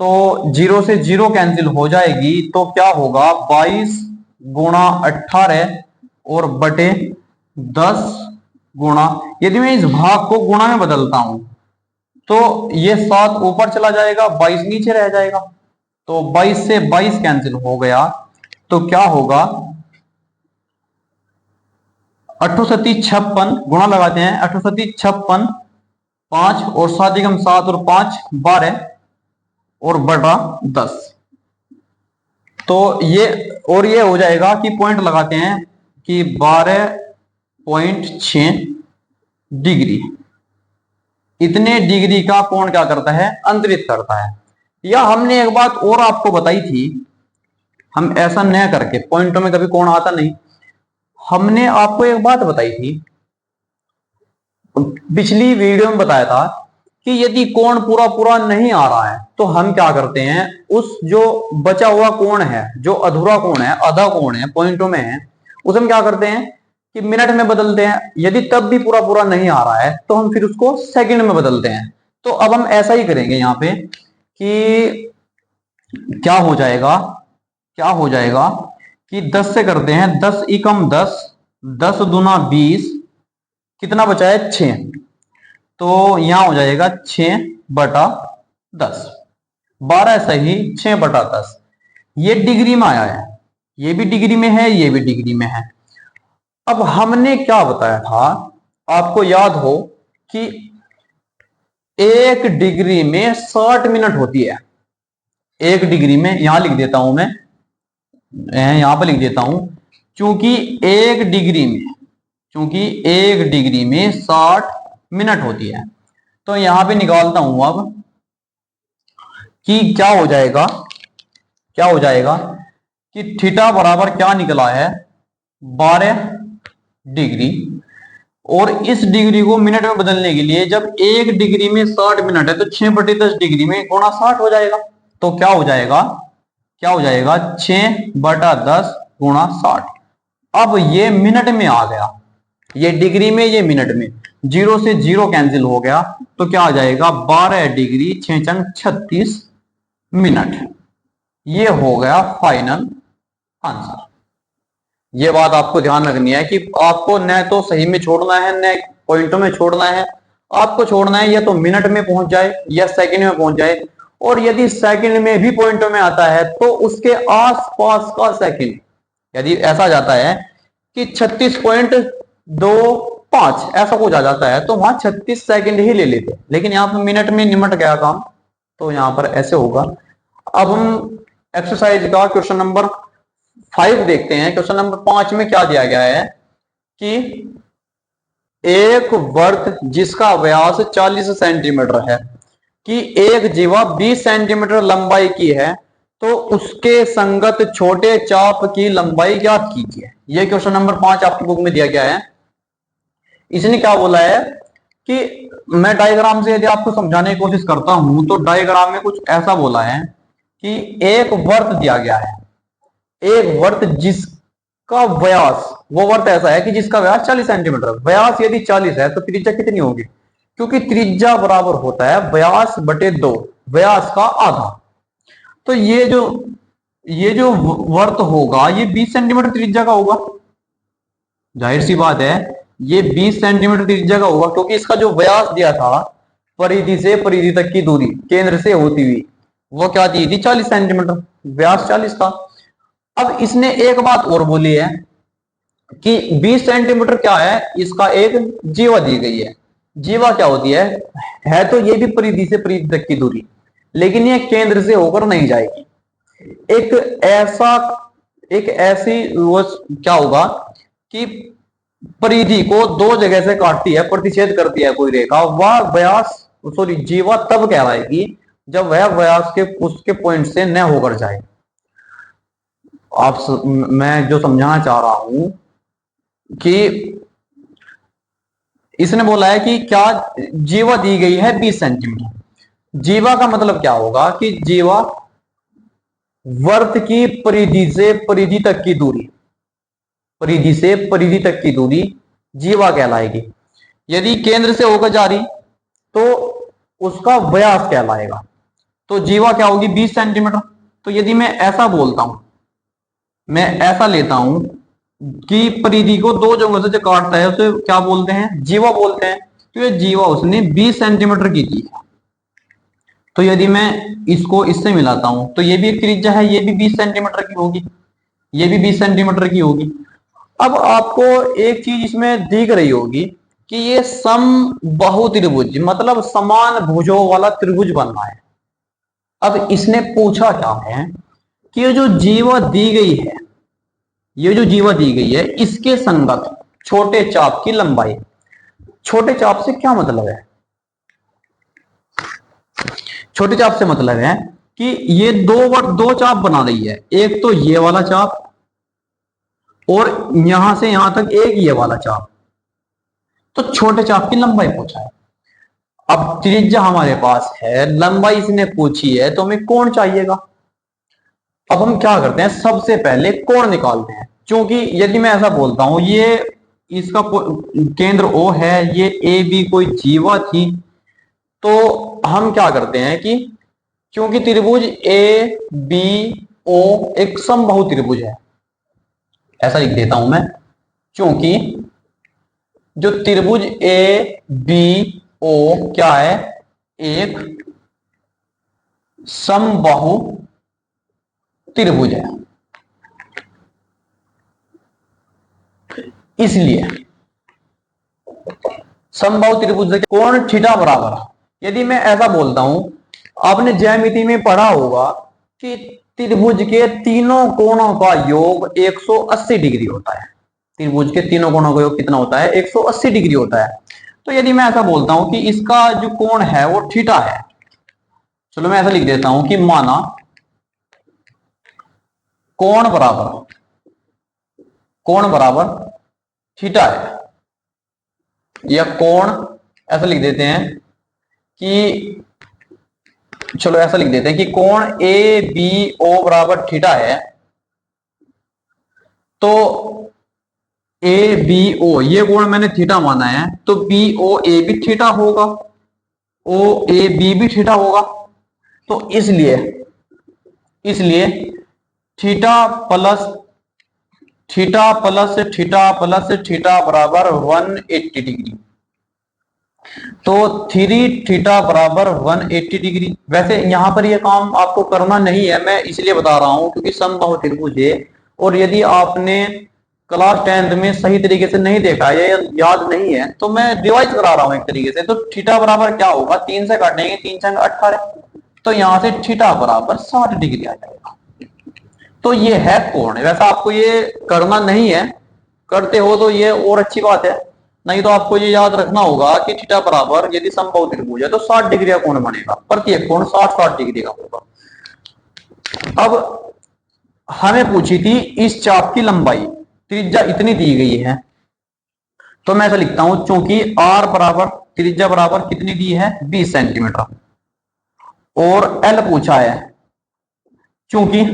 Speaker 1: तो 0 से 0 कैंसिल हो जाएगी, तो क्या होगा 22 गुणा 18 और बटे 10 गुणा, यदि मैं इस भाग को गुणा में बदलता हूं तो ये 7 ऊपर चला जाएगा, 22 नीचे रह जाएगा। तो 22 से 22 कैंसिल हो गया, तो क्या होगा 856 गुणा लगाते हैं, 856 5 और 7 एकम 7 और 5 12 और बटा 10। तो ये और ये हो जाएगा कि पॉइंट लगाते हैं कि 12.6 डिग्री, इतने डिग्री का कोण क्या करता है, अंतरित करता है। या हमने एक बात और आपको बताई थी, हम ऐसा न करके पॉइंटों में कभी कोण आता नहीं, हमने आपको एक बात बताई थी, पिछली वीडियो में बताया था कि यदि कोण पूरा पूरा नहीं आ रहा है तो हम क्या करते हैं, उस जो बचा हुआ कोण है, जो अधूरा कोण है, आधा कोण है, पॉइंटों में है, उसे हम क्या करते हैं कि मिनट में बदलते हैं। यदि तब भी पूरा पूरा नहीं आ रहा है तो हम फिर उसको सेकंड में बदलते हैं। तो अब हम ऐसा ही करेंगे यहाँ पे कि क्या हो जाएगा कि 10 से करते हैं, 10 एकम 10, 10 दूना 20, कितना बचा है 6, तो यहां हो जाएगा 6 बटा 10, 12 सही 6 बटा 10। ये डिग्री में आया है, ये भी डिग्री में है, ये भी डिग्री में है। अब हमने क्या बताया था, आपको याद हो कि 1 डिग्री में 60 मिनट होती है। 1 डिग्री में, यहां लिख देता हूं मैं, यहां पर लिख देता हूं, क्योंकि 1 डिग्री में 60 मिनट होती है। तो यहां पे निकालता हूं अब कि क्या हो जाएगा कि थीटा बराबर क्या निकला है 12 डिग्री, और इस डिग्री को मिनट में बदलने के लिए जब 1 डिग्री में 60 मिनट है तो 6 बटे 10 डिग्री में गुणा 60 हो जाएगा। तो क्या हो जाएगा 6 बटा 10 गुणा 60। अब ये मिनट में आ गया, ये डिग्री में, ये मिनट में, 0 से 0 कैंसिल हो गया, तो क्या आ जाएगा 12 डिग्री 6 चंग 36 मिनट। ये हो गया फाइनल आंसर। ये बात आपको ध्यान रखनी है कि आपको न तो सही में छोड़ना है, न पॉइंटों में छोड़ना है। आपको छोड़ना है या तो मिनट में पहुंच जाए या सेकंड में पहुंच जाए, और यदि सेकंड में भी पॉइंटों में आता है तो उसके आसपास का सेकंड, यदि ऐसा जाता है कि 36.25 ऐसा कुछ आ जाता है तो वहां 36 सेकंड ही ले लेते, लेकिन यहाँ पर मिनट में निमट गया काम, तो यहां पर ऐसे होगा। अब हम एक्सरसाइज का क्वेश्चन नंबर 5 देखते हैं। क्वेश्चन नंबर 5 में क्या दिया गया है कि एक वर्ग जिसका व्यास 40 सेंटीमीटर है कि एक जीवा 20 सेंटीमीटर लंबाई की है, तो तो उसके संगत छोटे चाप की लंबाई ज्ञात कीजिए। ये क्वेश्चन नंबर 5 आपकी बुक में दिया गया है। इसने क्या बोला है कि मैं डायग्राम से यदि आपको समझाने की कोशिश करता हूं तो डायग्राम में कुछ ऐसा बोला है कि एक वर्त दिया गया है, एक वर्त जिसका व्यास, वो वर्त ऐसा है कि जिसका व्यास 40 सेंटीमीटर, व्यास यदि 40 है तो त्रिज्या कितनी होगी? क्योंकि त्रिज्या बराबर होता है व्यास बटे 2, व्यास का आधा। तो ये जो वर्त होगा ये 20 सेंटीमीटर त्रिज्या का होगा। जाहिर सी बात है ये 20 सेंटीमीटर त्रिज्या का होगा, क्योंकि इसका जो व्यास दिया था परिधि से परिधि तक की दूरी केंद्र से होती हुई, वो क्या दी थी? 40 सेंटीमीटर, व्यास 40 था। अब इसने एक बात और बोली है कि 20 सेंटीमीटर क्या है, इसका एक जीवा दी गई है। जीवा क्या होती है तो ये भी परिधि से परिधि तक की दूरी, लेकिन ये केंद्र से होकर नहीं जाएगी। एक ऐसी वो क्या होगा कि परिधि को दो जगह से काटती है, प्रतिच्छेद करती है कोई रेखा, वह व्यास जीवा तब कहलाएगी जब वह व्यास के उसके पॉइंट से न होकर जाए। मैं जो समझाना चाह रहा हूं कि इसने बोला है कि क्या जीवा दी गई है 20 सेंटीमीटर। जीवा का मतलब क्या होगा कि जीवा वर्त की परिधि से परिधि तक की दूरी, परिधि से परिधि तक की दूरी जीवा कहलाएगी। यदि केंद्र से होकर जा रही तो उसका व्यास कहलाएगा। तो जीवा क्या होगी? 20 सेंटीमीटर। तो यदि मैं ऐसा बोलता हूं, मैं ऐसा लेता हूं कि परिधि को दो जगहों से जो काटता है उसे क्या बोलते हैं? जीवा बोलते हैं। तो ये जीवा उसने 20 सेंटीमीटर की दी है। तो यदि मैं इसको इससे मिलाता हूं तो ये भी एक त्रिज्या है, ये भी 20 सेंटीमीटर की होगी, ये भी 20 सेंटीमीटर की होगी। अब आपको एक चीज इसमें दिख रही होगी कि ये समबाहु त्रिभुज, मतलब समान भुजों वाला त्रिभुज बनना है। अब इसने पूछा क्या है कि ये जो जीवा दी गई है, ये जो जीवा दी गई है इसके संगत छोटे चाप की लंबाई। छोटे चाप से क्या मतलब है? छोटे चाप से मतलब है कि ये दो चाप बना रही है, एक तो ये वाला चाप और यहां से यहां तक एक ये वाला चाप। तो छोटे चाप की लंबाई पूछा है। अब त्रिज्या हमारे पास है, लंबाई इसने पूछी है, तो हमें कोण चाहिएगा। अब हम क्या करते हैं, सबसे पहले कोण निकालते हैं। क्योंकि यदि मैं ऐसा बोलता हूं ये इसका केंद्र O है, ये ए बी कोई जीवा थी, तो हम क्या करते हैं कि क्योंकि त्रिभुज ए बी ओ एक समबाहु त्रिभुज है, ऐसा लिख देता हूं मैं, क्योंकि जो त्रिभुज ए बी ओ क्या है? एक समबाहु त्रिभुज है। इसलिए समबाहु त्रिभुज से कोण थीटा बराबर, यदि मैं ऐसा बोलता हूं, आपने ज्यामिति में पढ़ा होगा कि त्रिभुज के तीनों कोणों का योग 180 डिग्री होता है। त्रिभुज के तीनों कोणों का योग कितना होता है? 180 डिग्री होता है। तो यदि मैं ऐसा बोलता हूं कि इसका जो कोण है वो थीटा है, चलो मैं ऐसा लिख देता हूं कि माना कोण बराबर थीटा है, या कोण ऐसा लिख देते हैं कि, चलो ऐसा लिख देते हैं कि कोण ए बी ओ बराबर थीटा है, तो ए बी ओ ये कोण मैंने थीटा माना है, तो बी ओ ए भी थीटा होगा, ओ ए बी भी थीटा होगा। तो इसलिए थीटा प्लस थीटा बराबर 180 डिग्री। तो 3 थीटा बराबर 180 डिग्री। वैसे यहां पर यह काम आपको करना नहीं है, मैं इसलिए बता रहा हूं क्योंकि समबाहु त्रिभुज है, और यदि आपने क्लास 10th में सही तरीके से नहीं देखा है या याद नहीं है तो मैं रिवाइज करा रहा हूं एक तरीके से। तो थीटा बराबर क्या होगा? 3 से काटेंगे, 3 से 18, तो यहां से थीटा बराबर 60 डिग्री आ जाएगा। तो ये है कोण। वैसा आपको ये करना नहीं है, करते हो तो ये और अच्छी बात है, नहीं तो आपको ये याद रखना होगा कि थीटा बराबर यदि समबाहु त्रिभुज है तो 60 डिग्री का कोण बनेगा, प्रत्येक कोण 60 डिग्री का होगा। अब हमें पूछी थी इस चाप की लंबाई, त्रिज्या इतनी दी गई है, तो मैं ऐसा लिखता हूं चूंकि आर बराबर त्रिज्या बराबर कितनी दी है 20 सेंटीमीटर, और एल पूछा है चूंकि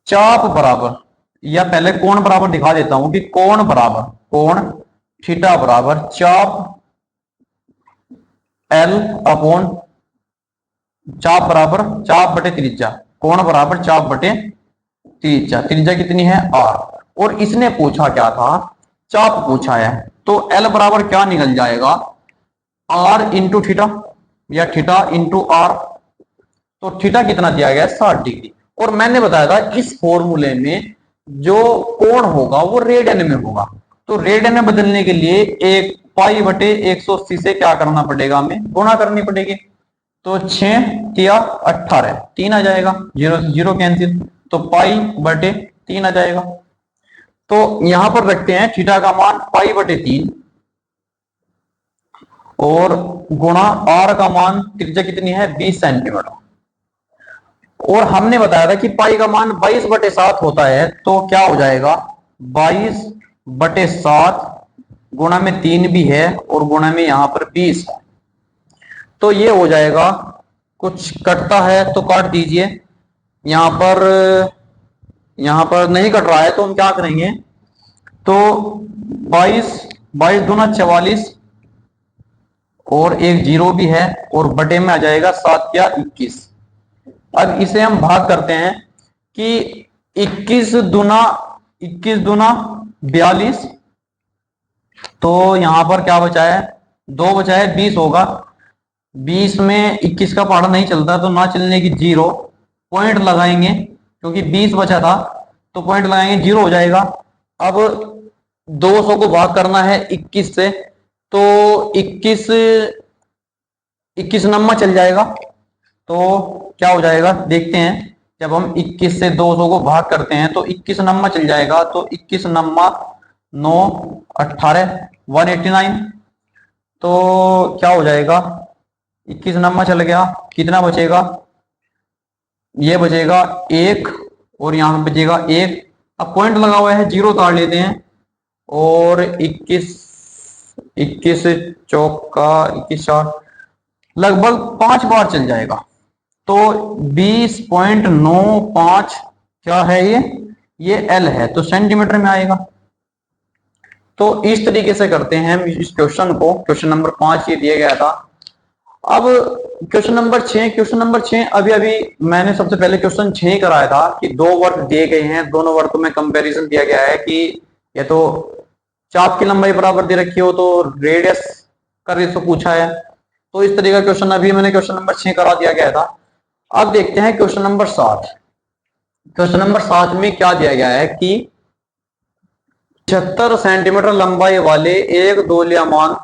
Speaker 1: चाप बराबर, या पहले कोण बराबर दिखा देता हूं कि कोण बराबर कोण थीटा बराबर चाप एल अपॉन चाप बराबर चाप बटे त्रिज्या, कोण बराबर चाप बटे त्रिज्या, त्रिज्या कितनी है आर, और इसने पूछा क्या था चाप पूछा है, तो एल बराबर क्या निकल जाएगा आर इंटू थीटा या थीटा इंटू आर, तो थीटा कितना दिया गया 60 डिग्री, और मैंने बताया था इस फॉर्मूले में जो कोण होगा वो रेडियन में होगा, तो रेडियन में बदलने के लिए एक पाई बटे 180 से क्या करना पड़ेगा, हमें गुणा करनी पड़ेगी, तो 6 या 18 3 आ जाएगा, जीरो जीरो कैंसिल, तो पाई बटे 3 आ जाएगा। तो यहां पर रखते हैं थीटा का मान पाई बटे 3 और गुणा आर का मान त्रिज्या कितनी है 20 सेंटीमीटर, और हमने बताया था कि पाई का मान 22/7 होता है, तो क्या हो जाएगा 22/7 गुणा में 3 भी है और गुणा में यहां पर 20 है, तो ये हो जाएगा, कुछ कटता है तो काट दीजिए, यहां पर नहीं कट रहा है तो हम क्या करेंगे, तो 22 दूना 44 और एक जीरो भी है और बटे में आ जाएगा 7 या 21। अब इसे हम भाग करते हैं कि 21 दूना 42, तो यहां पर क्या बचा है 2 बचा है 20 होगा, 20 में 21 का पहाड़ा नहीं चलता, तो ना चलने की जीरो, पॉइंट लगाएंगे क्योंकि 20 बचा था तो पॉइंट लगाएंगे, जीरो हो जाएगा। अब 200 को भाग करना है 21 से, तो 21 नम्मा चल जाएगा, तो क्या हो जाएगा देखते हैं, जब हम 21 से 200 को भाग करते हैं तो 21 नम्मा चल जाएगा, तो 21 नम्मा 9 18 189, तो क्या हो जाएगा 21 नम्मा चल गया, कितना बचेगा, ये बचेगा 1 और यहां बचेगा 1, अब पॉइंट लगा हुआ है जीरो उतार लेते हैं, और 21 चौका 21 4 लगभग 5 बार चल जाएगा, तो 20.95 क्या है ये एल है, तो सेंटीमीटर में आएगा। तो इस तरीके से करते हैं इस क्वेश्चन को, क्वेश्चन नंबर 5 ये दिया गया था। अब क्वेश्चन नंबर 6 अभी अभी मैंने सबसे पहले क्वेश्चन 6 कराया था कि 2 वर्क दिए गए हैं, दोनों वर्क में कंपैरिजन दिया गया है कि ये तो चाप की लंबाई बराबर दे रखी हो तो रेडियस का रेशो पूछा है, तो इस तरीके का क्वेश्चन अभी मैंने क्वेश्चन नंबर 6 करा दिया गया था। अब देखते हैं क्वेश्चन नंबर 7। क्वेश्चन नंबर 7 में क्या दिया गया है कि 76 सेंटीमीटर लंबाई वाले एक दोलयमान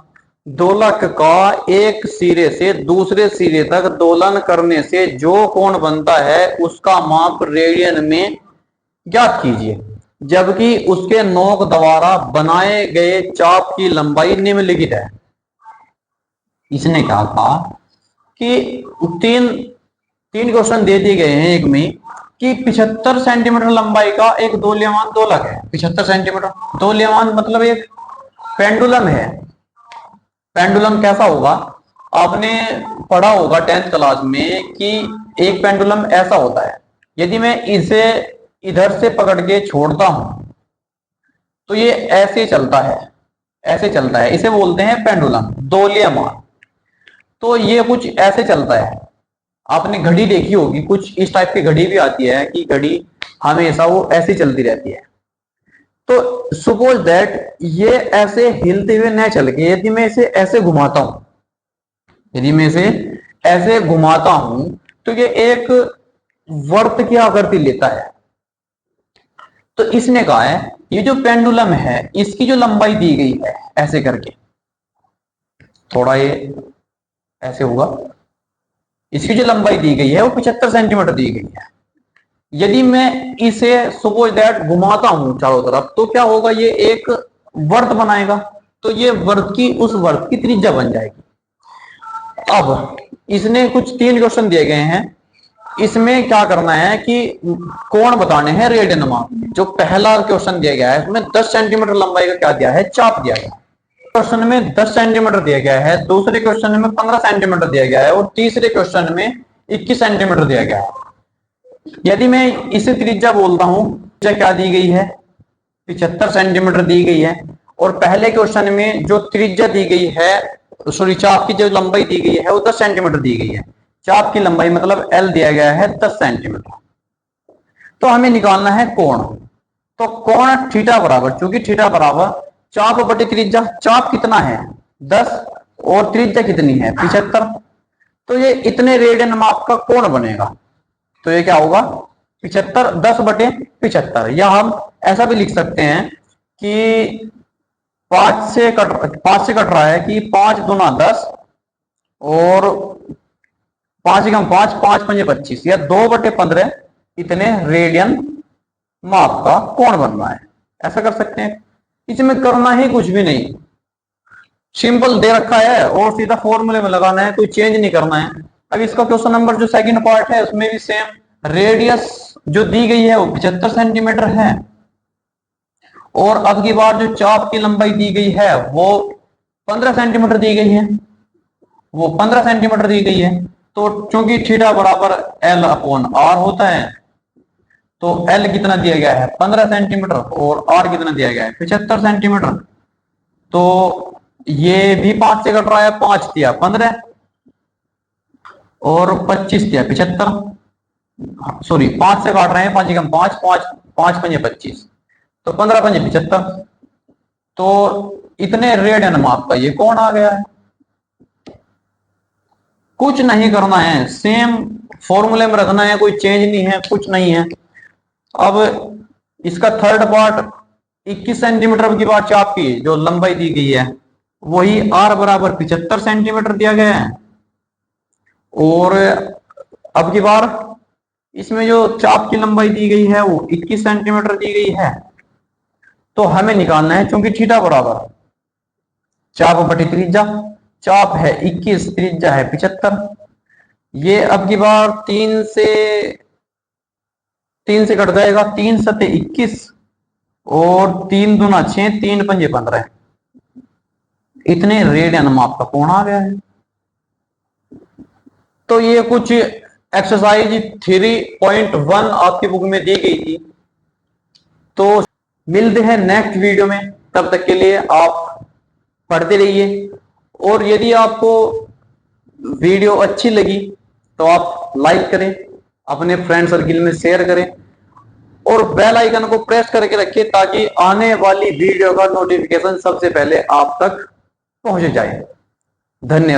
Speaker 1: दोलक का एक सिरे से दूसरे सिरे तक दोलन करने से जो कोण बनता है उसका माप रेडियन में ज्ञात कीजिए, जबकि उसके नोक द्वारा बनाए गए चाप की लंबाई निम्नलिखित है। इसने क्या कहा कि तीन क्वेश्चन दे दिए गए हैं एक में कि 75 सेंटीमीटर लंबाई का एक दोलयमान दोलक है, 75 सेंटीमीटर दोलयमान मतलब एक पेंडुलम है। पेंडुलम कैसा होगा, आपने पढ़ा होगा 10th क्लास में कि एक पेंडुलम ऐसा होता है, यदि मैं इसे इधर से पकड़ के छोड़ता हूं तो ये ऐसे चलता है, ऐसे चलता है, इसे बोलते हैं पेंडुलम दोलयमान। तो ये कुछ ऐसे चलता है, आपने घड़ी देखी होगी, कुछ इस टाइप की घड़ी भी आती है कि घड़ी हमेशा वो ऐसी चलती रहती है। तो सपोज दैट ये ऐसे हिलते हुए न चल के यदि मैं इसे ऐसे घुमाता हूं, यदि मैं इसे ऐसे घुमाता हूं तो ये एक वर्त की आकृति लेता है। तो इसने कहा है ये जो पेंडुलम है इसकी जो लंबाई दी गई है ऐसे करके, थोड़ा ये ऐसे होगा, इसकी जो लंबाई दी गई है वो 75 सेंटीमीटर दी गई है। यदि मैं इसे सपोज दैट घुमाता हूं चारों तरफ तो क्या होगा, ये एक वर्त बनाएगा, तो ये वर्त की उस वर्त की त्रिज्या बन जाएगी। अब इसने कुछ 3 क्वेश्चन दिए गए हैं इसमें क्या करना है कि कोण बताने हैं रेडियनमा। जो पहला क्वेश्चन दिया गया है उसमें 10 सेंटीमीटर लंबाई का क्या दिया है, चाप दिया गया है। क्वेश्चन में 10 सेंटीमीटर दिया गया है, दूसरे क्वेश्चन में 15 सेंटीमीटर दिया गया है और तीसरे क्वेश्चन में 21 सेंटीमीटर दिया गया है। यदि मैं इसे त्रिज्या बोलता हूं, त्रिज्या क्या दी गई है, 75 सेंटीमीटर दी गई है। और पहले क्वेश्चन में जो त्रिज्या दी गई है, सॉरी चाप की जो लंबाई दी गई है वो 10 सेंटीमीटर दी गई है। चाप की लंबाई मतलब एल दिया गया है 10 सेंटीमीटर। तो हमें निकालना है कोण। तो कोण थीटा बराबर, चूंकि थीटा बराबर चाप बटे त्रिज्या, चाप कितना है 10 और त्रिज्या कितनी है 75, तो ये इतने रेडियन माप का कोण बनेगा। तो ये क्या होगा 75 10 बटे 75, या हम ऐसा भी लिख सकते हैं कि 5 से कट रहा है कि 5 दूना 10 और 5 एकम 5 5 पंजे 25 या 2 बटे 15 इतने रेडियन माप का कोण बन रहा है। ऐसा कर सकते हैं, इसमें करना ही कुछ भी नहीं, सिंपल दे रखा है और सीधा फॉर्मूले में लगाना है, कोई चेंज नहीं करना है। अब इसका क्वेश्चन नंबर जो सेकंड पार्ट है उसमें भी सेम, रेडियस जो दी गई है वो 75 सेंटीमीटर है और अब की बार जो चाप की लंबाई दी गई है वो 15 सेंटीमीटर दी गई है, वो 15 सेंटीमीटर दी गई है। तो चूंकि थीटा बराबर एल अपॉन आर होता है, तो एल कितना दिया गया है 15 सेंटीमीटर और आर कितना दिया गया है 75 सेंटीमीटर। तो ये भी 5 से कट रहा है, 5 दिया 15 और 25 दिया 75, सॉरी 5 से काट रहे हैं, 5 एकम 5 5 5 पंजे 25, तो 15 पंजे 75। तो इतने रेडियन माप का ये कोण आ गया है। कुछ नहीं करना है, सेम फॉर्मूले में रखना है, कोई चेंज नहीं है, कुछ नहीं है। अब इसका थर्ड पार्ट 21 सेंटीमीटर की बात चाप की जो लंबाई दी गई है वही आर बराबर 75 सेंटीमीटर दिया गया है। और अब की बार इसमें जो चाप की लंबाई दी गई है वो 21 सेंटीमीटर दी गई है। तो हमें निकालना है, चूंकि थीटा बराबर चाप बटी त्रिज्या, चाप है 21 त्रिज्या है 75। ये अब की बार 3 से कट जाएगा, 3 सते 21 और 3 दूना 6 3 पंजे 15, इतने रेडियन माप का कोण आ गया है। तो ये कुछ एक्सरसाइज 3.1 आपकी बुक में दी गई थी। तो मिलते हैं नेक्स्ट वीडियो में, तब तक के लिए आप पढ़ते रहिए। और यदि आपको वीडियो अच्छी लगी तो आप लाइक करें, अपने फ्रेंड सर्किल में शेयर करें और बेल आइकन को प्रेस करके रखिए ताकि आने वाली वीडियो का नोटिफिकेशन सबसे पहले आप तक पहुंच जाए। धन्यवाद।